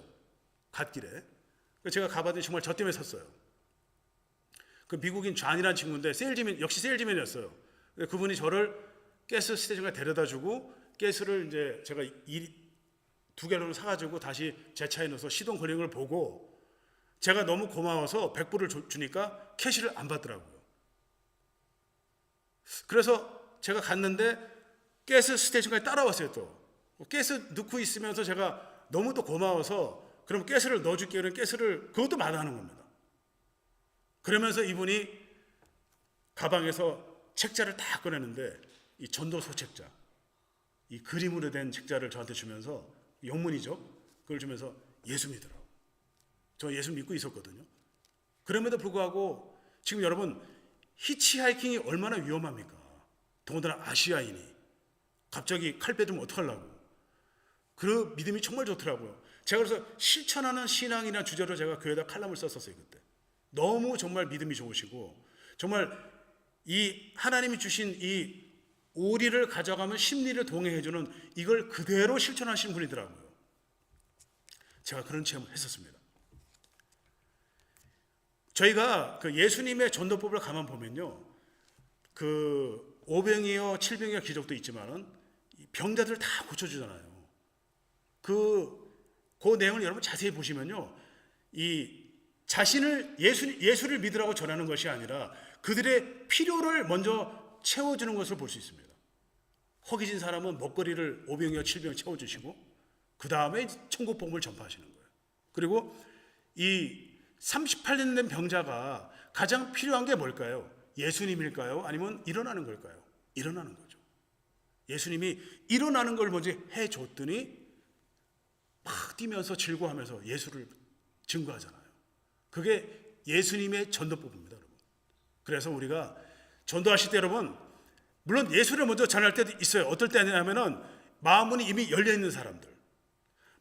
갓길에. 그래서 제가 가봤더니 정말 저 때문에 섰어요. 그 미국인 존이라는 친구인데 역시 세일즈맨이었어요. 그분이 저를 가스 스테이션에 데려다주고 가스를 이제 제가 2갤런을 사가지고 다시 제 차에 넣어서 시동 걸리는 걸 보고 제가 너무 고마워서 100불을 주니까 캐시를 안 받더라고요. 그래서 제가 갔는데 가스 스테이션까지 따라왔어요. 또 가스 넣고 있으면서 제가 너무 또 고마워서 그럼 가스를 넣어줄게요. 이런 가스를 그것도 마다하는 겁니다. 그러면서 이분이 가방에서 책자를 다 꺼내는데 이 전도서 책자, 이 그림으로 된 책자를 저한테 주면서 영문이죠. 그걸 주면서 예수 믿으라고. 저 예수 믿고 있었거든요. 그럼에도 불구하고 지금 여러분 히치하이킹이 얼마나 위험합니까? 더군다나 아시아인이 갑자기 칼 빼들면 어떡하려고. 그 믿음이 정말 좋더라고요. 제가 그래서 실천하는 신앙이라는 주제로 제가 교회에다 칼럼을 썼었어요. 그때 너무 정말 믿음이 좋으시고 정말 이 하나님이 주신 이 오리를 가져가면 심리를 동행해주는 이걸 그대로 실천하시는 분이더라고요. 제가 그런 체험을 했었습니다. 저희가 그 예수님의 전도법을 가만 보면요, 그 오병이어 칠병이어 기적도 있지만은 병자들 다 고쳐주잖아요. 그 내용을 여러분 자세히 보시면요, 이 자신을 예수를 믿으라고 전하는 것이 아니라 그들의 필요를 먼저 채워주는 것을 볼 수 있습니다. 허기진 사람은 먹거리를 오병이어 칠병 채워주시고 그 다음에 천국 복음을 전파하시는 거예요. 그리고 이 38년 된 병자가 가장 필요한 게 뭘까요? 예수님일까요? 아니면 일어나는 걸까요? 일어나는 거죠. 예수님이 일어나는 걸 먼저 해줬더니 막 뛰면서 즐거워하면서 예수를 증거하잖아요. 그게 예수님의 전도법입니다, 여러분. 그래서 우리가 전도하실 때 여러분, 물론 예수를 먼저 전할 때도 있어요. 어떨 때냐면은 마음은 이미 열려있는 사람들,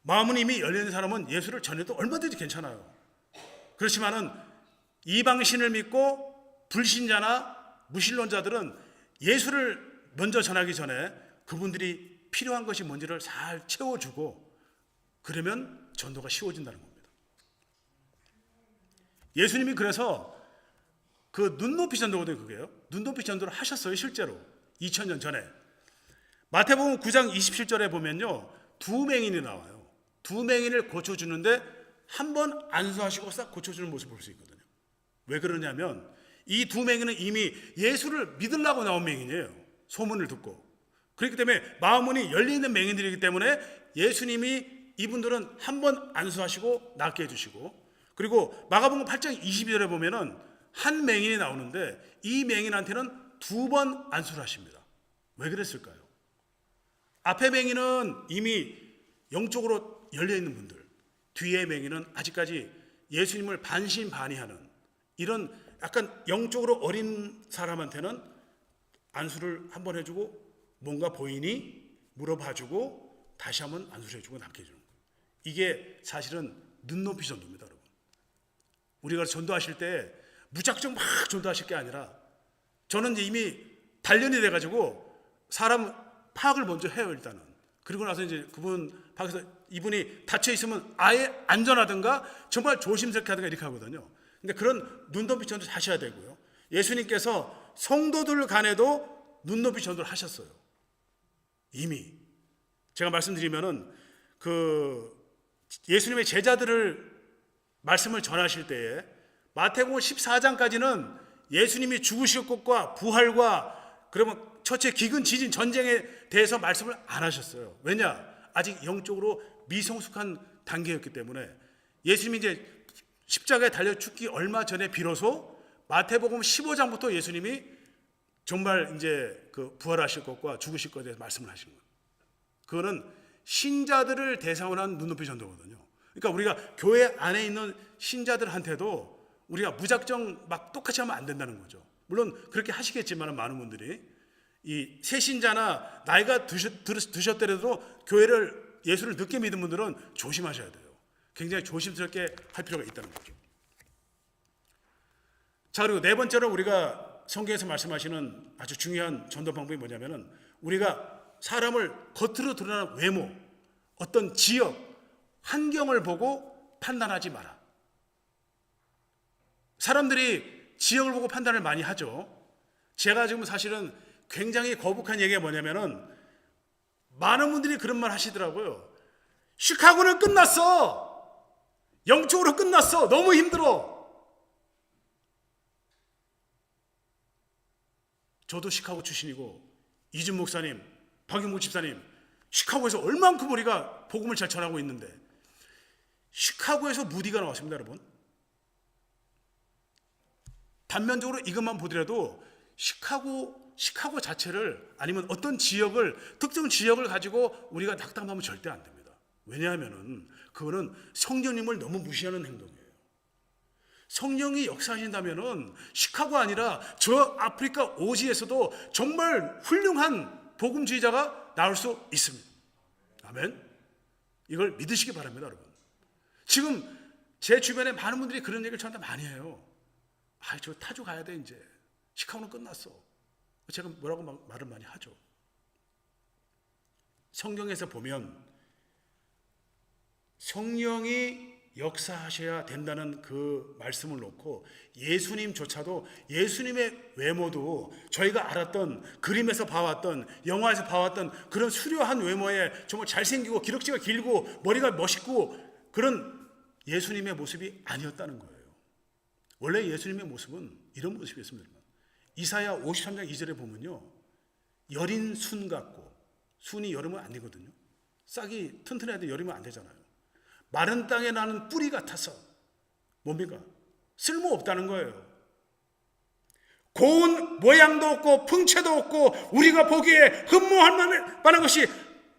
마음은 이미 열려있는 사람은 예수를 전해도 얼마든지 괜찮아요. 그렇지만은 이방신을 믿고 불신자나 무신론자들은 예수를 먼저 전하기 전에 그분들이 필요한 것이 뭔지를 잘 채워주고 그러면 전도가 쉬워진다는 겁니다. 예수님이 그래서 그 눈높이 전도거든요. 그게요. 눈높이 전도를 하셨어요. 실제로 2000년 전에. 마태복음 9장 27절에 보면요, 두 맹인이 나와요. 두 맹인을 고쳐주는데 한 번 안수하시고 싹 고쳐주는 모습을 볼 수 있거든요. 왜 그러냐면 이 두 맹인은 이미 예수를 믿으려고 나온 맹인이에요. 소문을 듣고. 그렇기 때문에 마음문이 열려있는 맹인들이기 때문에 예수님이 이분들은 한 번 안수하시고 낫게 해주시고, 그리고 마가복음 8장 22절에 보면은 한 맹인이 나오는데 이 맹인한테는 두 번 안수를 하십니다. 왜 그랬을까요? 앞에 맹이는 이미 영적으로 열려 있는 분들, 뒤에 맹이는 아직까지 예수님을 반신반의하는 이런 약간 영적으로 어린 사람한테는 안수를 한번 해주고 뭔가 보이니 물어봐주고 다시 한번 안수를 해주고 남겨주는 거예요. 이게 사실은 눈높이 전도입니다, 여러분. 우리가 전도하실 때 무작정 막 전도하실 게 아니라 저는 이미 단련이 돼가지고 사람 파악을 먼저 해요, 일단은. 그리고 나서 이제 그분 밖에서 이분이 닫혀 있으면 아예 안전하든가 정말 조심스럽게 하든가 이렇게 하거든요. 근데 그런 눈높이 전도 하셔야 되고요. 예수님께서 성도들 간에도 눈높이 전도를 하셨어요. 이미 제가 말씀드리면은 예수님의 제자들을 말씀을 전하실 때에 마태복음 14장까지는 예수님이 죽으실 것과 부활과 그러면 첫째 기근 지진 전쟁에 대해서 말씀을 안 하셨어요. 왜냐? 아직 영적으로 미성숙한 단계였기 때문에 예수님이 이제 십자가에 달려 죽기 얼마 전에 비로소 마태복음 15장부터 예수님이 정말 이제 그 부활하실 것과 죽으실 것에 대해서 말씀을 하신 거예요. 그거는 신자들을 대상으로 한 눈높이 전도거든요. 그러니까 우리가 교회 안에 있는 신자들한테도 우리가 무작정 막 똑같이 하면 안 된다는 거죠. 물론 그렇게 하시겠지만 많은 분들이 이 새신자나 나이가 드셨더라도 교회를 예수를 늦게 믿은 분들은 조심하셔야 돼요. 굉장히 조심스럽게 할 필요가 있다는 거죠. 자, 그리고 네 번째로 우리가 성경에서 말씀하시는 아주 중요한 전도 방법이 뭐냐면은 우리가 사람을 겉으로 드러나는 외모, 어떤 지역, 환경을 보고 판단하지 마라. 사람들이 지역을 보고 판단을 많이 하죠. 제가 지금 사실은 굉장히 거북한 얘기가 뭐냐면은 많은 분들이 그런 말 하시더라고요. 시카고는 끝났어. 영적으로 끝났어. 너무 힘들어. 저도 시카고 출신이고 이준 목사님, 박용국 집사님 시카고에서 얼만큼 우리가 복음을 잘 전하고 있는데 시카고에서 무디가 나왔습니다, 여러분. 단면적으로 이것만 보더라도 시카고 자체를 아니면 어떤 지역을 특정 지역을 가지고 우리가 낙담하면 절대 안 됩니다. 왜냐하면은 그거는 성령님을 너무 무시하는 행동이에요. 성령이 역사하신다면은 시카고 아니라 저 아프리카 오지에서도 정말 훌륭한 복음주의자가 나올 수 있습니다. 아멘. 이걸 믿으시기 바랍니다, 여러분. 지금 제 주변에 많은 분들이 그런 얘기를 저한테 많이 해요. 저 타주 가야 돼 이제. 시카고는 끝났어. 제가 뭐라고 말을 많이 하죠. 성경에서 보면 성령이 역사하셔야 된다는 그 말씀을 놓고 예수님조차도 예수님의 외모도 저희가 알았던 그림에서 봐왔던 영화에서 봐왔던 그런 수려한 외모에 정말 잘생기고 기럭지가 길고 머리가 멋있고 그런 예수님의 모습이 아니었다는 거예요. 원래 예수님의 모습은 이런 모습이었습니다. 이사야 53장 2절에 보면요, 여린 순 같고, 순이 여름은 안 되거든요. 싹이 튼튼해야 돼. 여름은 안 되잖아요. 마른 땅에 나는 뿌리 같아서 뭡니까? 쓸모없다는 거예요. 고운 모양도 없고 풍채도 없고 우리가 보기에 흠모할 만한 것이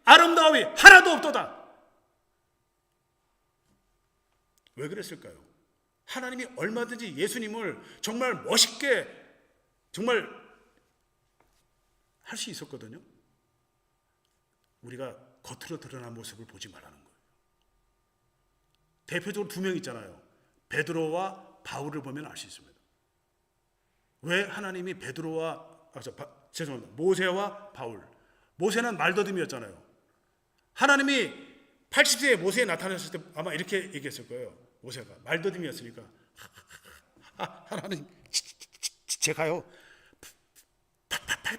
아름다움이 하나도 없도다. 왜 그랬을까요? 하나님이 얼마든지 예수님을 정말 멋있게 정말 할 수 있었거든요. 우리가 겉으로 드러난 모습을 보지 말라는 거예요. 대표적으로 두 명 있잖아요. 베드로와 바울을 보면 알 수 있습니다. 왜 하나님이 모세와 바울. 모세는 말더듬이었잖아요. 하나님이 80세에 모세에 나타났을 때 아마 이렇게 얘기했을 거예요. 모세가 말더듬이었으니까 하나님 제가요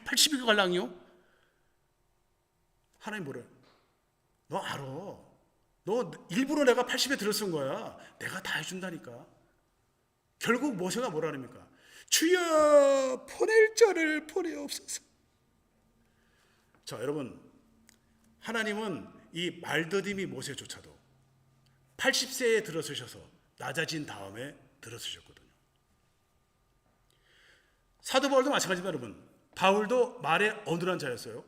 80이 갈랑이요? 하나님 뭐래? 너 알아. 너 일부러 내가 80에 들어쓴 거야. 내가 다 해준다니까. 결국 모세가 뭐라 합니까? 주여 보낼 자를 보내옵소서. 자, 여러분, 하나님은 이 말더듬이 모세조차도 80세에 들어서셔서 낮아진 다음에 들어서셨거든요. 사도 바울도 마찬가지입니다, 여러분. 바울도 말에 어눌한 자였어요.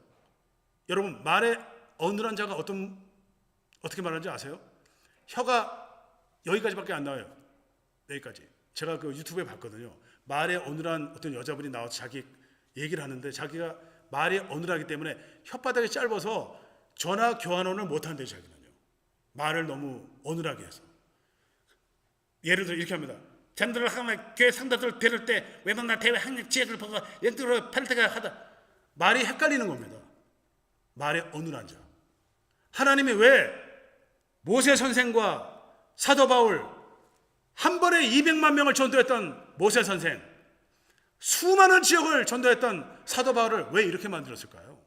여러분 말에 어눌한 자가 어떻게 말하는지 아세요? 혀가 여기까지밖에 안 나와요. 여기까지. 제가 그 유튜브에 봤거든요. 말에 어눌한 어떤 여자분이 나와서 자기 얘기를 하는데 자기가 말이 어눌하기 때문에 혓바닥이 짧아서 전화 교환원을 못한대요. 자기는요. 말을 너무 어눌하게 해서. 예를 들어 이렇게 합니다. 전도를 하면 교회 상도들 데릴 때 외만나 대회 학력 지혜를 보고 영적으로 팔 때가 하다. 말이 헷갈리는 겁니다. 말에 어눌한 자. 하나님이 왜 모세 선생과 사도 바울 한 번에 200만 명을 전도했던 모세 선생, 수많은 지역을 전도했던 사도 바울을 왜 이렇게 만들었을까요?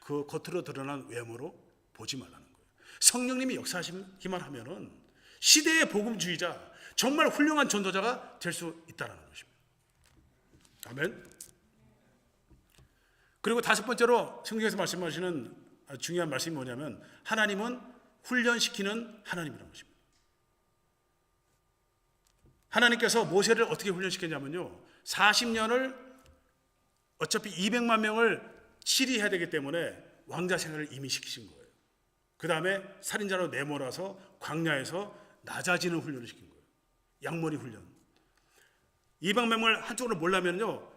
그 겉으로 드러난 외모로 보지 말라는 거예요. 성령님이 역사하시기만 하면은 시대의 복음주의자, 정말 훌륭한 전도자가 될 수 있다는 것입니다. 아멘. 그리고 다섯 번째로 성경에서 말씀하시는 중요한 말씀이 뭐냐면 하나님은 훈련시키는 하나님이라는 것입니다. 하나님께서 모세를 어떻게 훈련시켰냐면요. 40년을 어차피 200만 명을 치리해야 되기 때문에 왕자 생활을 이미 시키신 거예요. 그 다음에 살인자로 내몰아서 광야에서 낮아지는 훈련을 시킨 거예요. 양머리 훈련. 이방맹을 한쪽으로 몰라면요.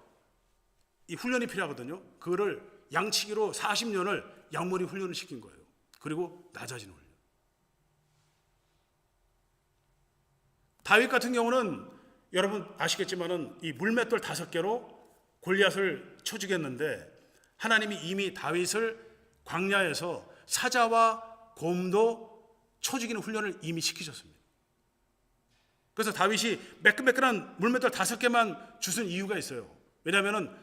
이 훈련이 필요하거든요. 그거를 양치기로 40년을 양머리 훈련을 시킨 거예요. 그리고 낮아지는 훈련. 다윗 같은 경우는 여러분 아시겠지만은 이 물맷돌 5개로 골리앗을 쳐 죽였는데 하나님이 이미 다윗을 광야에서 사자와 곰도 쳐 죽이는 훈련을 이미 시키셨습니다. 그래서 다윗이 매끈매끈한 물맷돌 5개만 주신 이유가 있어요. 왜냐하면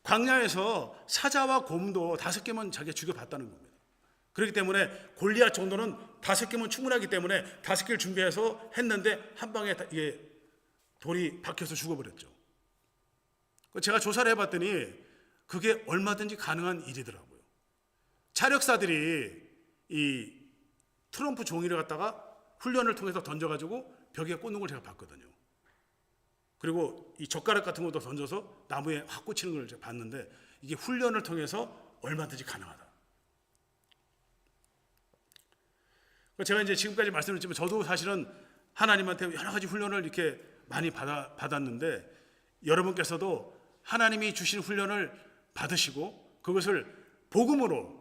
광야에서 사자와 곰도 5개만 자기가 죽여봤다는 겁니다. 그렇기 때문에 골리앗 정도는 5개면 충분하기 때문에 5개를 준비해서 했는데 한 방에 이게 돌이 박혀서 죽어버렸죠. 제가 조사를 해봤더니 그게 얼마든지 가능한 일이더라고요. 차력사들이 이 트럼프 종이를 갖다가 훈련을 통해서 던져가지고 벽에 꽂는 걸 제가 봤거든요. 그리고 이 젓가락 같은 것도 던져서 나무에 확 꽂히는 걸 제가 봤는데 이게 훈련을 통해서 얼마든지 가능하다. 제가 이제 지금까지 말씀드렸지만 저도 사실은 하나님한테 여러 가지 훈련을 이렇게 많이 받았는데 여러분께서도 하나님이 주신 훈련을 받으시고 그것을 복음으로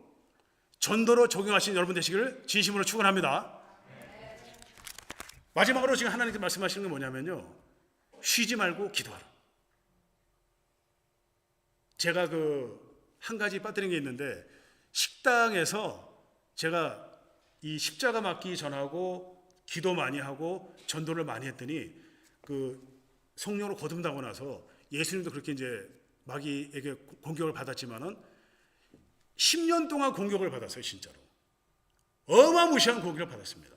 전도로 적용하신 여러분 되시기를 진심으로 축원합니다. 마지막으로 지금 하나님께 말씀하시는 게 뭐냐면요. 쉬지 말고 기도하라. 제가 한 가지 빠뜨린 게 있는데 식당에서 제가 이 십자가 맞기 전하고 기도 많이 하고 전도를 많이 했더니 성령으로 거듭나고 나서 예수님도 그렇게 이제 마귀에게 공격을 받았지만은 10년 동안 공격을 받았어요. 진짜로 어마무시한 공격을 받았습니다.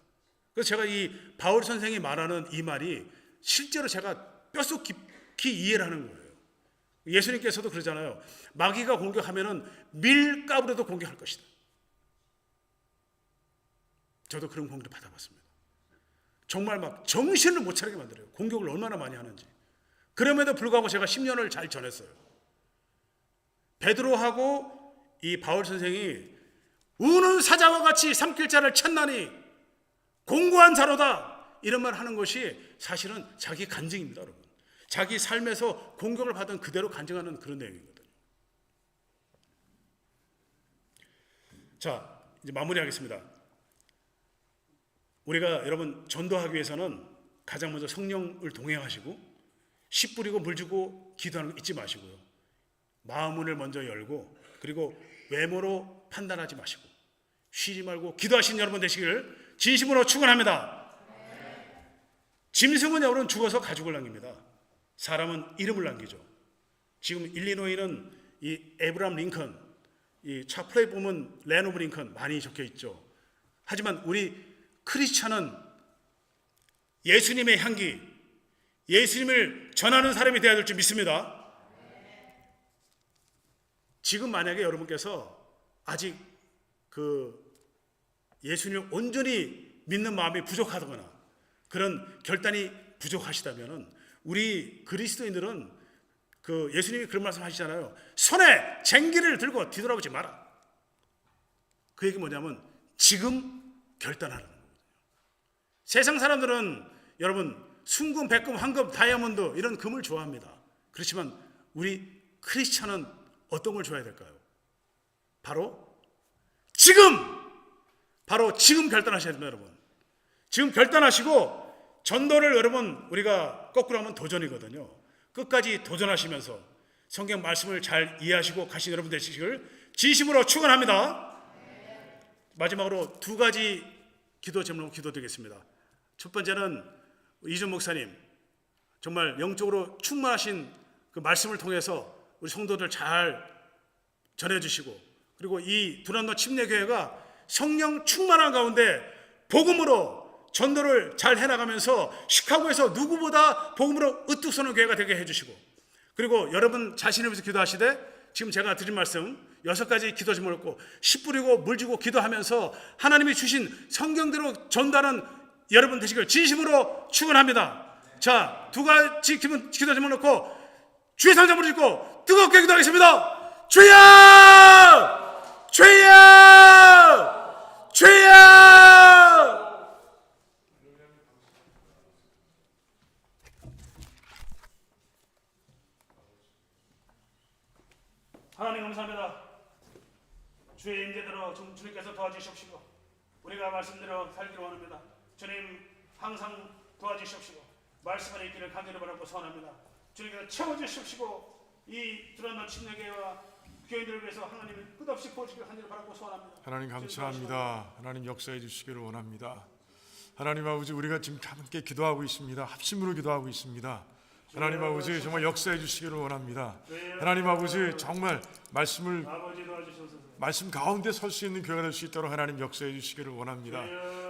그래서 제가 이 바울 선생이 말하는 이 말이 실제로 제가 뼛속 깊이 이해를 하는 거예요. 예수님께서도 그러잖아요. 마귀가 공격하면은 밀가루라도 공격할 것이다. 저도 그런 공격을 받아봤습니다. 정말 막 정신을 못 차리게 만들어요. 공격을 얼마나 많이 하는지. 그럼에도 불구하고 제가 10년을 잘 전했어요. 베드로하고 이 바울 선생이 우는 사자와 같이 삼킬 자를 찾나니 공고한 자로다 이런 말 하는 것이 사실은 자기 간증입니다. 여러분. 자기 삶에서 공격을 받은 그대로 간증하는 그런 내용이거든요. 자, 이제 마무리하겠습니다. 우리가 여러분 전도하기 위해서는 가장 먼저 성령을 동행하시고 씨 뿌리고 물 주고 기도하는 거 잊지 마시고요. 마음문을 먼저 열고 그리고 외모로 판단하지 마시고 쉬지 말고 기도하신 여러분 되시기를 진심으로 축원합니다. 짐승은 여러분 죽어서 가죽을 남깁니다. 사람은 이름을 남기죠. 지금 일리노이는 이 에브라함 링컨, 이 차 플레이 보면 레노브 링컨 많이 적혀 있죠. 하지만 우리 크리스찬은 예수님의 향기, 예수님을 전하는 사람이 되어야 될 줄 믿습니다. 지금 만약에 여러분께서 아직 예수님을 온전히 믿는 마음이 부족하거나 그런 결단이 부족하시다면 우리 그리스도인들은 예수님이 그런 말씀 하시잖아요. 손에 쟁기를 들고 뒤돌아보지 마라. 그 얘기 뭐냐면 지금 결단하라는 거거든요. 세상 사람들은 여러분 순금, 백금, 황금, 다이아몬드 이런 금을 좋아합니다. 그렇지만 우리 크리스천은 어떤 걸 좋아해야 될까요? 바로 지금 결단하셔야 됩니다, 여러분. 지금 결단하시고 전도를 여러분 우리가 거꾸로 하면 도전이거든요. 끝까지 도전하시면서 성경 말씀을 잘 이해하시고 가신 여러분 되시기를 진심으로 축원합니다. 마지막으로 두 가지 기도 제목으로 기도드리겠습니다. 첫 번째는 이준 목사님 정말 영적으로 충만하신 그 말씀을 통해서 우리 성도들 잘 전해주시고, 그리고 이 두란노 침례교회가 성령 충만한 가운데 복음으로 전도를 잘 해나가면서 시카고에서 누구보다 복음으로 으뚝 서는 교회가 되게 해주시고, 그리고 여러분 자신을 위해서 기도하시되 지금 제가 드린 말씀 6가지 기도 제목을 놓고 씨 뿌리고 물 주고 기도하면서 하나님이 주신 성경대로 전도하는 여러분 되시길 진심으로 축원합니다. 자, 두 가지 기도 제목 놓고 주의 상자 부르시고 뜨겁게 기도하겠습니다. 주여! 주여! 주여! 하나님 감사합니다. 주의 임재대로 주님께서 도와주시옵시고 우리가 말씀대로 살기를 원합니다. 주님 항상 도와주시옵시고 말씀을 읽기를 간절히 바라고 소원합니다. 주님께서 채워주시옵시고 이 두란노 침례교회와 교인들을 위해서 하나님을 끝없이 부어주기를 간절히 바라고 소원합니다. 하나님 감사합니다. 하나님 역사해 주시기를 원합니다. 하나님 아버지, 우리가 지금 함께 기도하고 있습니다. 합심으로 기도하고 있습니다. 하나님 아버지, 정말 역사해 주시기를 원합니다. 하나님 아버지, 정말 말씀을 말씀 가운데 설 수 있는 교회가 될 수 있도록 하나님 역사해 주시기를 원합니다.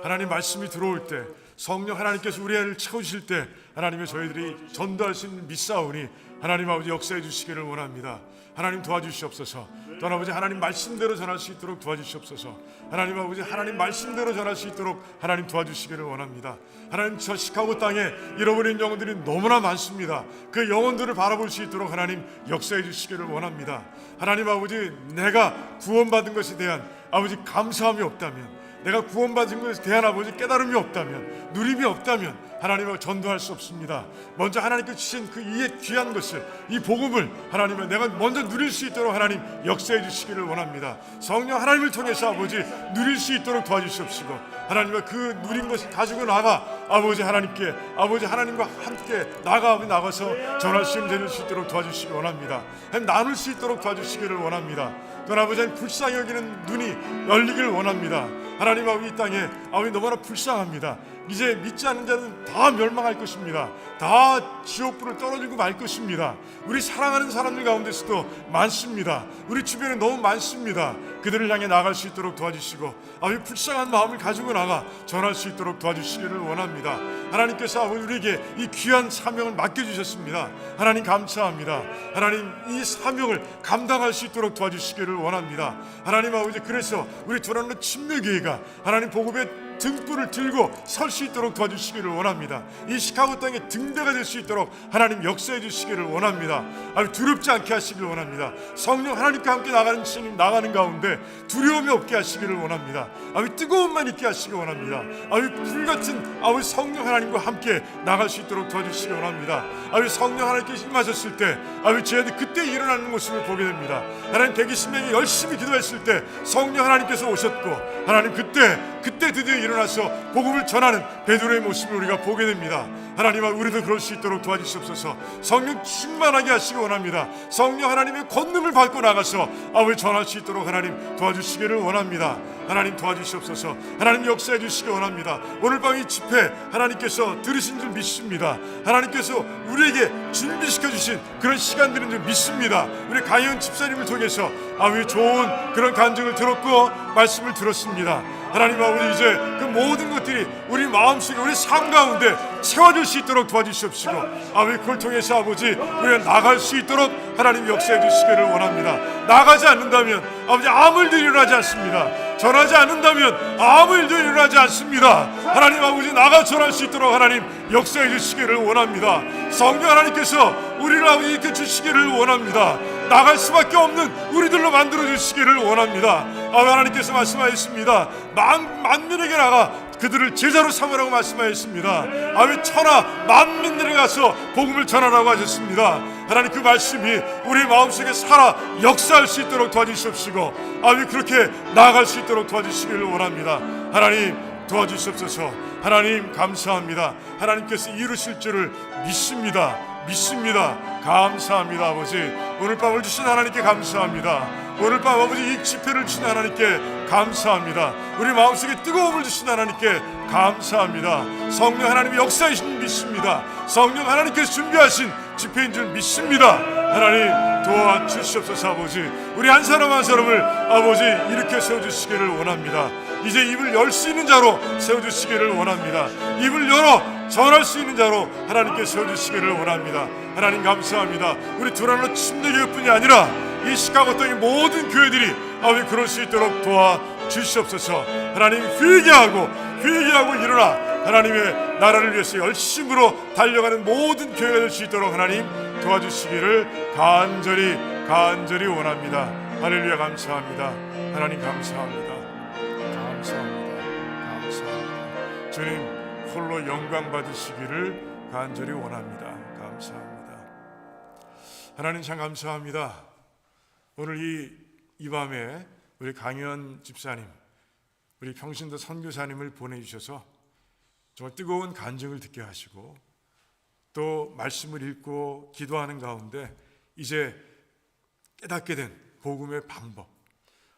하나님 말씀이 들어올 때 성령 하나님께서 우리 안을 채우실 때 하나님의 저희들이 전도할 수 있는 믿사오니 하나님 아버지 역사해 주시기를 원합니다. 하나님 도와주시옵소서. 또 아버지 하나님 말씀대로 전할 수 있도록 도와주시옵소서. 하나님 아버지 하나님 말씀대로 전할 수 있도록 하나님 도와주시기를 원합니다. 하나님 저 시카고 땅에 잃어버린 영혼들이 너무나 많습니다. 그 영혼들을 바라볼 수 있도록 하나님 역사해 주시기를 원합니다. 하나님 아버지, 내가 구원받은 것에 대한 아버지 감사함이 없다면, 내가 구원받은 것에 대한 아버지 깨달음이 없다면, 누림이 없다면 하나님을 전도할 수 없습니다. 먼저 하나님께 주신 그 이의 귀한 것을, 이 복음을 하나님은 내가 먼저 누릴 수 있도록 하나님 역사해 주시기를 원합니다. 성령 하나님을 통해서 아버지 누릴 수 있도록 도와주시옵시고, 하나님과 그 누린 것을 가지고 나가 아버지 하나님께 아버지 하나님과 함께 나가서 전할 수 있는 수 있도록 도와주시기 원합니다. 나눌 수 있도록 도와주시기를 원합니다. 또 아버지 불쌍히 여기는 눈이 열리기를 원합니다. 하나님 아버지, 이 땅에 아버지 너무나 불쌍합니다. 이제 믿지 않는 자는 다 멸망할 것입니다. 다 지옥불을 떨어지고 말 것입니다. 우리 사랑하는 사람들 가운데서도 많습니다. 우리 주변에 너무 많습니다. 그들을 향해 나갈 수 있도록 도와주시고 아버지 불쌍한 마음을 가지고 나가 전할 수 있도록 도와주시기를 원합니다. 하나님께서 아버지 우리에게 이 귀한 사명을 맡겨주셨습니다. 하나님 감사합니다. 하나님 이 사명을 감당할 수 있도록 도와주시기를 원합니다. 하나님 아버지, 그래서 우리 두란노 침례교회가 하나님 복음의 등불을 들고 설 수 있도록 도와주시기를 원합니다. 이 시카고 땅의 등대가 될 수 있도록 하나님 역사해 주시기를 원합니다. 아주 두렵지 않게 하시기를 원합니다. 성령 하나님과 함께 나가는 가운데 두려움이 없게 하시기를 원합니다. 아주 뜨거움만 있게 하시기를 원합니다. 아주 불같은 아버지 성령 하나님과 함께 나갈 수 있도록 도와주시기를 원합니다. 아주 성령 하나님께 임하셨을 때 아주 저희들 그때 일어나는 모습을 보게 됩니다. 하나님 120명이 열심히 기도했을 때 성령 하나님께서 오셨고, 하나님 그때 드디어 일어나서 복음을 전하는 베드로의 모습을 우리가 보게 됩니다. 하나님, 우리도 그럴 수 있도록 도와주시옵소서. 성령 충만하게 하시기 원합니다. 성령 하나님의 권능을 받고 나가서 아버지 전할 수 있도록 하나님 도와주시기를 원합니다. 하나님 도와주시옵소서. 하나님 역사해 주시기 원합니다. 오늘 밤 이 집회 하나님께서 들으신 줄 믿습니다. 하나님께서 우리에게 준비시켜 주신 그런 시간들인 줄 믿습니다. 우리 강현 집사님을 통해서 아버지 좋은 그런 간증을 들었고 말씀을 들었습니다. 하나님 아버지, 이제 그 모든 것들이 우리 마음속에 우리 삶 가운데 채워질 수 있도록 도와주시옵시고 아버지 그걸 통해서 아버지 우리가 나갈 수 있도록 하나님 역사해 주시기를 원합니다. 나가지 않는다면 아버지 아무 일도 일어나지 않습니다. 전하지 않는다면 아무 일도 일어나지 않습니다. 하나님 아버지, 나가 전할 수 있도록 하나님 역사해 주시기를 원합니다. 성령 하나님께서 우리를 아버지 이렇게 주시기를 원합니다. 나갈 수밖에 없는 우리들로 만들어 주시기를 원합니다. 하나님께서 말씀하셨습니다. 만민에게 나가 그들을 제자로 삼으라고 말씀하셨습니다. 천하 만민들에 가서 복음을 전하라고 하셨습니다. 하나님, 그 말씀이 우리 마음속에 살아 역사할 수 있도록 도와주시옵시고 그렇게 나아갈 수 있도록 도와주시기를 원합니다. 하나님, 도와주시옵소서. 하나님, 감사합니다. 하나님께서 이루실 줄을 믿습니다. 감사합니다. 아버지, 오늘 밤을 주신 하나님께 감사합니다. 오늘 밤 아버지 이 집회를 주신 하나님께 감사합니다. 우리 마음속에 뜨거움을 주신 하나님께 감사합니다. 성령 하나님의 역사이신 줄 믿습니다. 성령 하나님께서 준비하신 집회인 줄 믿습니다. 하나님, 도와주시옵소서. 아버지, 우리 한 사람 한 사람을 아버지 일으켜 세워주시기를 원합니다. 이제 입을 열 수 있는 자로 세워주시기를 원합니다. 입을 열어 전할 수 있는 자로 하나님께 세워주시기를 원합니다. 하나님, 감사합니다. 우리 두란노 침례교회뿐이 아니라 이 시카고 땅의 모든 교회들이 그럴 수 있도록 도와주시옵소서. 하나님, 회개하고 일어나 하나님의 나라를 위해서 열심으로 달려가는 모든 교회가 될 수 있도록 하나님 도와주시기를 간절히 원합니다. 할렐루야. 감사합니다. 하나님, 감사합니다. 주님 홀로 영광 받으시기를 간절히 원합니다. 감사합니다. 하나님, 참 감사합니다. 오늘 이 밤에 우리 강현 집사님, 우리 평신도 선교사님을 보내주셔서 정말 뜨거운 간증을 듣게 하시고 또 말씀을 읽고 기도하는 가운데 이제 깨닫게 된 복음의 방법,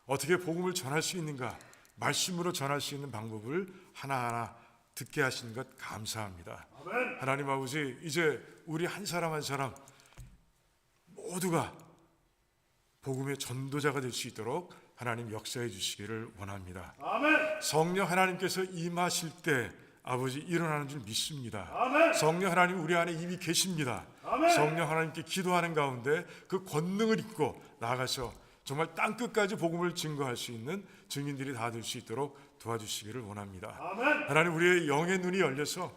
어떻게 복음을 전할 수 있는가, 말씀으로 전할 수 있는 방법을 하나하나 듣게 하시는 것 감사합니다. 아멘. 하나님 아버지, 이제 우리 한 사람 한 사람 모두가 복음의 전도자가 될 수 있도록 하나님 역사해 주시기를 원합니다. 아멘. 성령 하나님께서 임하실 때 아버지 일어나는 줄 믿습니다. 아멘. 성령 하나님 우리 안에 이미 계십니다. 아멘. 성령 하나님께 기도하는 가운데 그 권능을 입고 나가서 정말 땅끝까지 복음을 증거할 수 있는 증인들이 다 될 수 있도록 도와주시기를 원합니다. 아멘. 하나님, 우리의 영의 눈이 열려서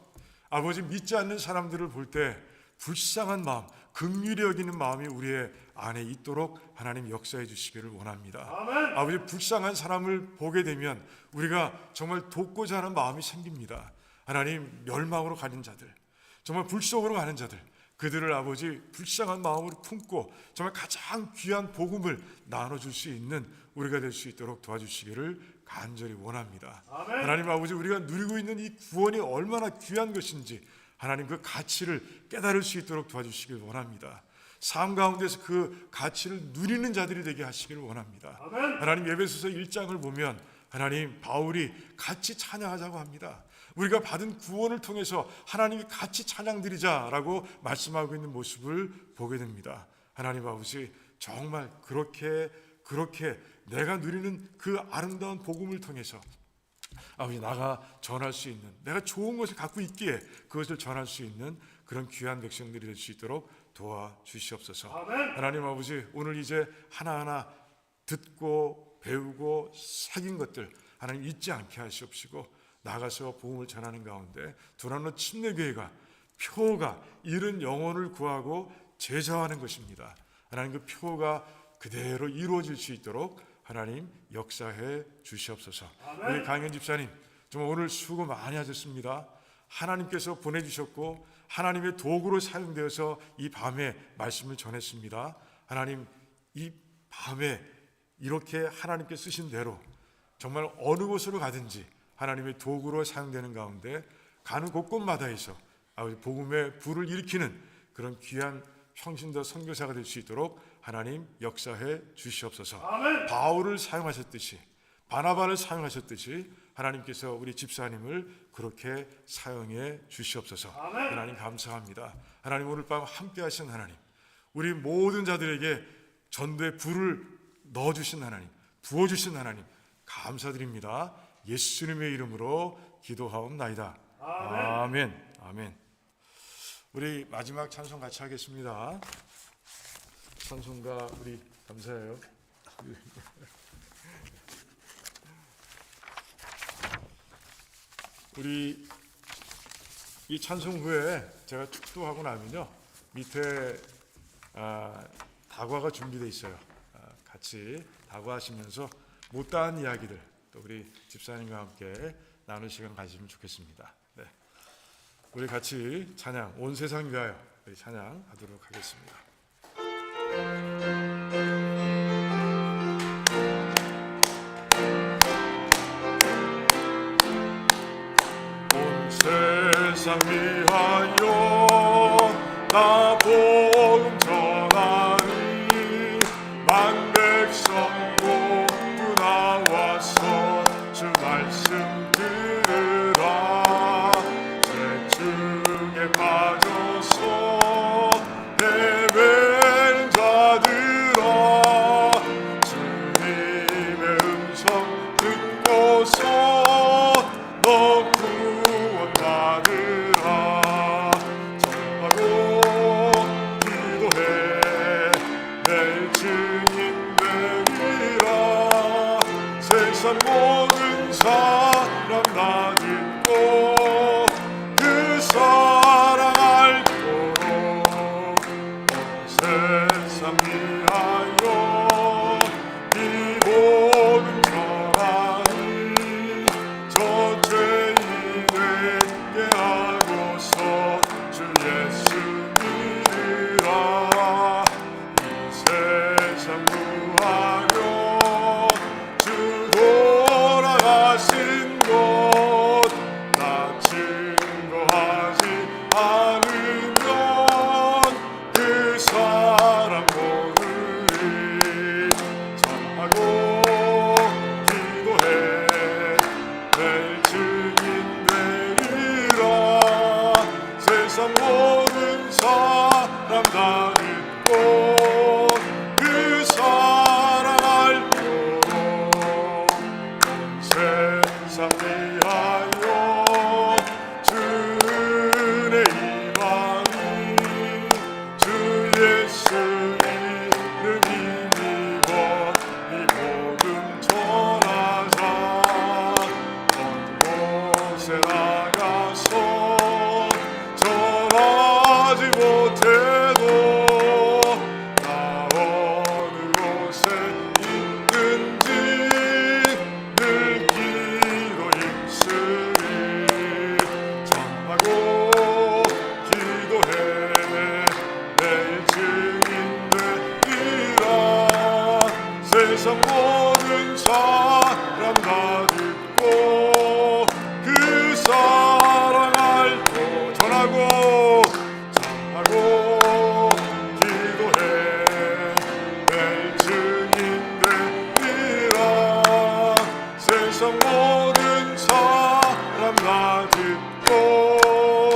아버지 믿지 않는 사람들을 볼 때 불쌍한 마음, 긍휼히 여기는 마음이 우리의 안에 있도록 하나님 역사해 주시기를 원합니다. 아멘. 아버지, 불쌍한 사람을 보게 되면 우리가 정말 돕고자 하는 마음이 생깁니다. 하나님, 멸망으로 가는 자들, 정말 불속으로 가는 자들, 그들을 아버지 불쌍한 마음으로 품고 정말 가장 귀한 복음을 나눠줄 수 있는 우리가 될 수 있도록 도와주시기를 간절히 원합니다. 아멘. 하나님 아버지, 우리가 누리고 있는 이 구원이 얼마나 귀한 것인지 하나님 그 가치를 깨달을 수 있도록 도와주시길 원합니다. 삶 가운데서 그 가치를 누리는 자들이 되게 하시기를 원합니다. 아멘. 하나님, 에베소서 1장을 보면 하나님 바울이 같이 찬양하자고 합니다. 우리가 받은 구원을 통해서 하나님이 같이 찬양드리자라고 말씀하고 있는 모습을 보게 됩니다. 하나님 아버지, 정말 그렇게 내가 누리는 그 아름다운 복음을 통해서 아버지 나가 전할 수 있는, 내가 좋은 것을 갖고 있기에 그것을 전할 수 있는 그런 귀한 백성들이 될 수 있도록 도와주시옵소서. 아멘. 하나님 아버지, 오늘 이제 하나하나 듣고 배우고 새긴 것들 하나님 잊지 않게 하시옵시고 나가서 복음을 전하는 가운데 두란노 침례교회가 표가 잃은 영혼을 구하고 제자화하는 것입니다. 하나님, 그 표가 그대로 이루어질 수 있도록 하나님 역사해 주시옵소서. 아멘. 우리 강현 집사님 정말 오늘 수고 많이 하셨습니다. 하나님께서 보내주셨고 하나님의 도구로 사용되어서 이 밤에 말씀을 전했습니다. 하나님, 이 밤에 이렇게 하나님께 쓰신 대로 정말 어느 곳으로 가든지 하나님의 도구로 사용되는 가운데 가는 곳곳마다에서 아버지 복음의 불을 일으키는 그런 귀한 평신도 선교사가 될 수 있도록 하나님 역사해 주시옵소서. 아멘. 바울을 사용하셨듯이 바나바를 사용하셨듯이 하나님께서 우리 집사님을 그렇게 사용해 주시옵소서. 아멘. 하나님 감사합니다. 하나님, 오늘 밤 함께 하신 하나님, 우리 모든 자들에게 전도의 불을 넣어주신 하나님, 부어주신 하나님 감사드립니다. 예수님의 이름으로 기도하옵나이다. 아멘. 아멘. 우리 마지막 찬송 같이 하겠습니다. 찬송가 우리 감사해요. 우리 이 찬송 후에 제가 축도하고 나면요 밑에 다 다과가 준비되어 있어요. 같이 다과하시면서 못다한 이야기들 또 우리 집사님과 함께 나눌 시간 가지면 좋겠습니다. 네. 우리 같이 찬양 온 세상 위하여 우리 찬양하도록 하겠습니다. 온 세상 위하여 나 복음 전하니 만 백성 모두 나와서 주 말씀 들으라. 죄중에 빠져서 헤매는 자들아 주님의 음성 듣고서 너 구원 받으라. 전하고 기도해 내 증인 되리라. 세상 모든 사람 다 듣고 그 사랑 알도록 세상 위하여 이 복음 전하니 저 죄인에게 하고서 주 예수 믿으라. 이 세상 구하려 주 돌아가신 것 나 증거하지 않으면 그 사람 모르리. 전하고 기도해 내 증인 되리라. 세상 모든 사람 다 듣고 그 사랑 알도록 세상 위하여 주 은혜 임하니 주 예수 이름 힘입어 이 복음 전하자. 먼 곳에 나가서 전하지 못해도 나 어느 곳에 있든지 늘 기도 힘쓰리. 전하고 기도해 내일 증인 되리라. 세상 모든 사람 다 듣고 그 사랑 알고 전하고 기도해 내일 증인 되리라. 세상 모든 사람 다 듣고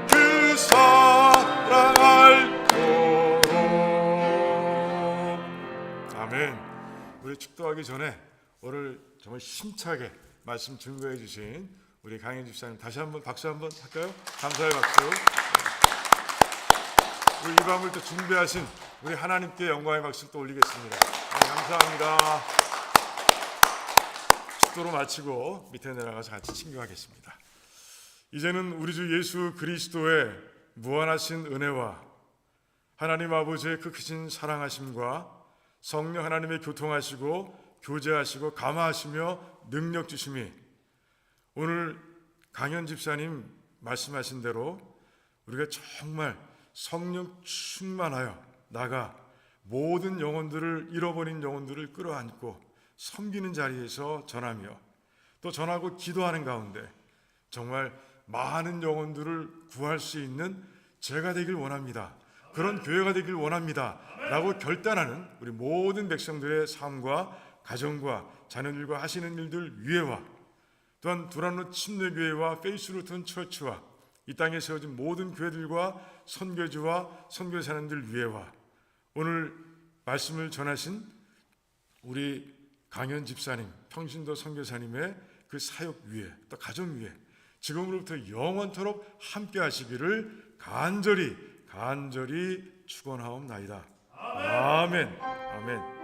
그 사랑 알도록. 아멘. 우리 축도하기 전에 오늘 정말 힘차게 말씀 증거해 주신 우리 강현 집사님 다시 한번 박수 한번 할까요? 감사의 박수. 우리 이 밤을 또 준비하신 우리 하나님께 영광의 박수 또 올리겠습니다. 감사합니다. 축도로 마치고 밑에 내려가서 같이 친교하겠습니다. 이제는 우리 주 예수 그리스도의 무한하신 은혜와 하나님 아버지의 그 크신 사랑하심과 성령 하나님의 교통하시고 교제하시고 감화하시며 능력 주심이 오늘 강현 집사님 말씀하신 대로 우리가 정말 성령 충만하여 나가 모든 영혼들을 잃어버린 영혼들을 끌어안고 섬기는 자리에서 전하며 또 전하고 기도하는 가운데 정말 많은 영혼들을 구할 수 있는 제가 되길 원합니다. 그런 교회가 되길 원합니다. 라고 결단하는 우리 모든 백성들의 삶과 가정과 자녀들과 하시는 일들 위에와 또한 두란노 침례교회와 페이스루튼 처치와 이 땅에 세워진 모든 교회들과 선교주와 선교사님들 위에와 오늘 말씀을 전하신 우리 강현 집사님, 평신도 선교사님의 그 사역 위에 또 가정 위에 지금으로부터 영원토록 함께 하시기를 간절히 축원하옵나이다. 아멘. 아멘.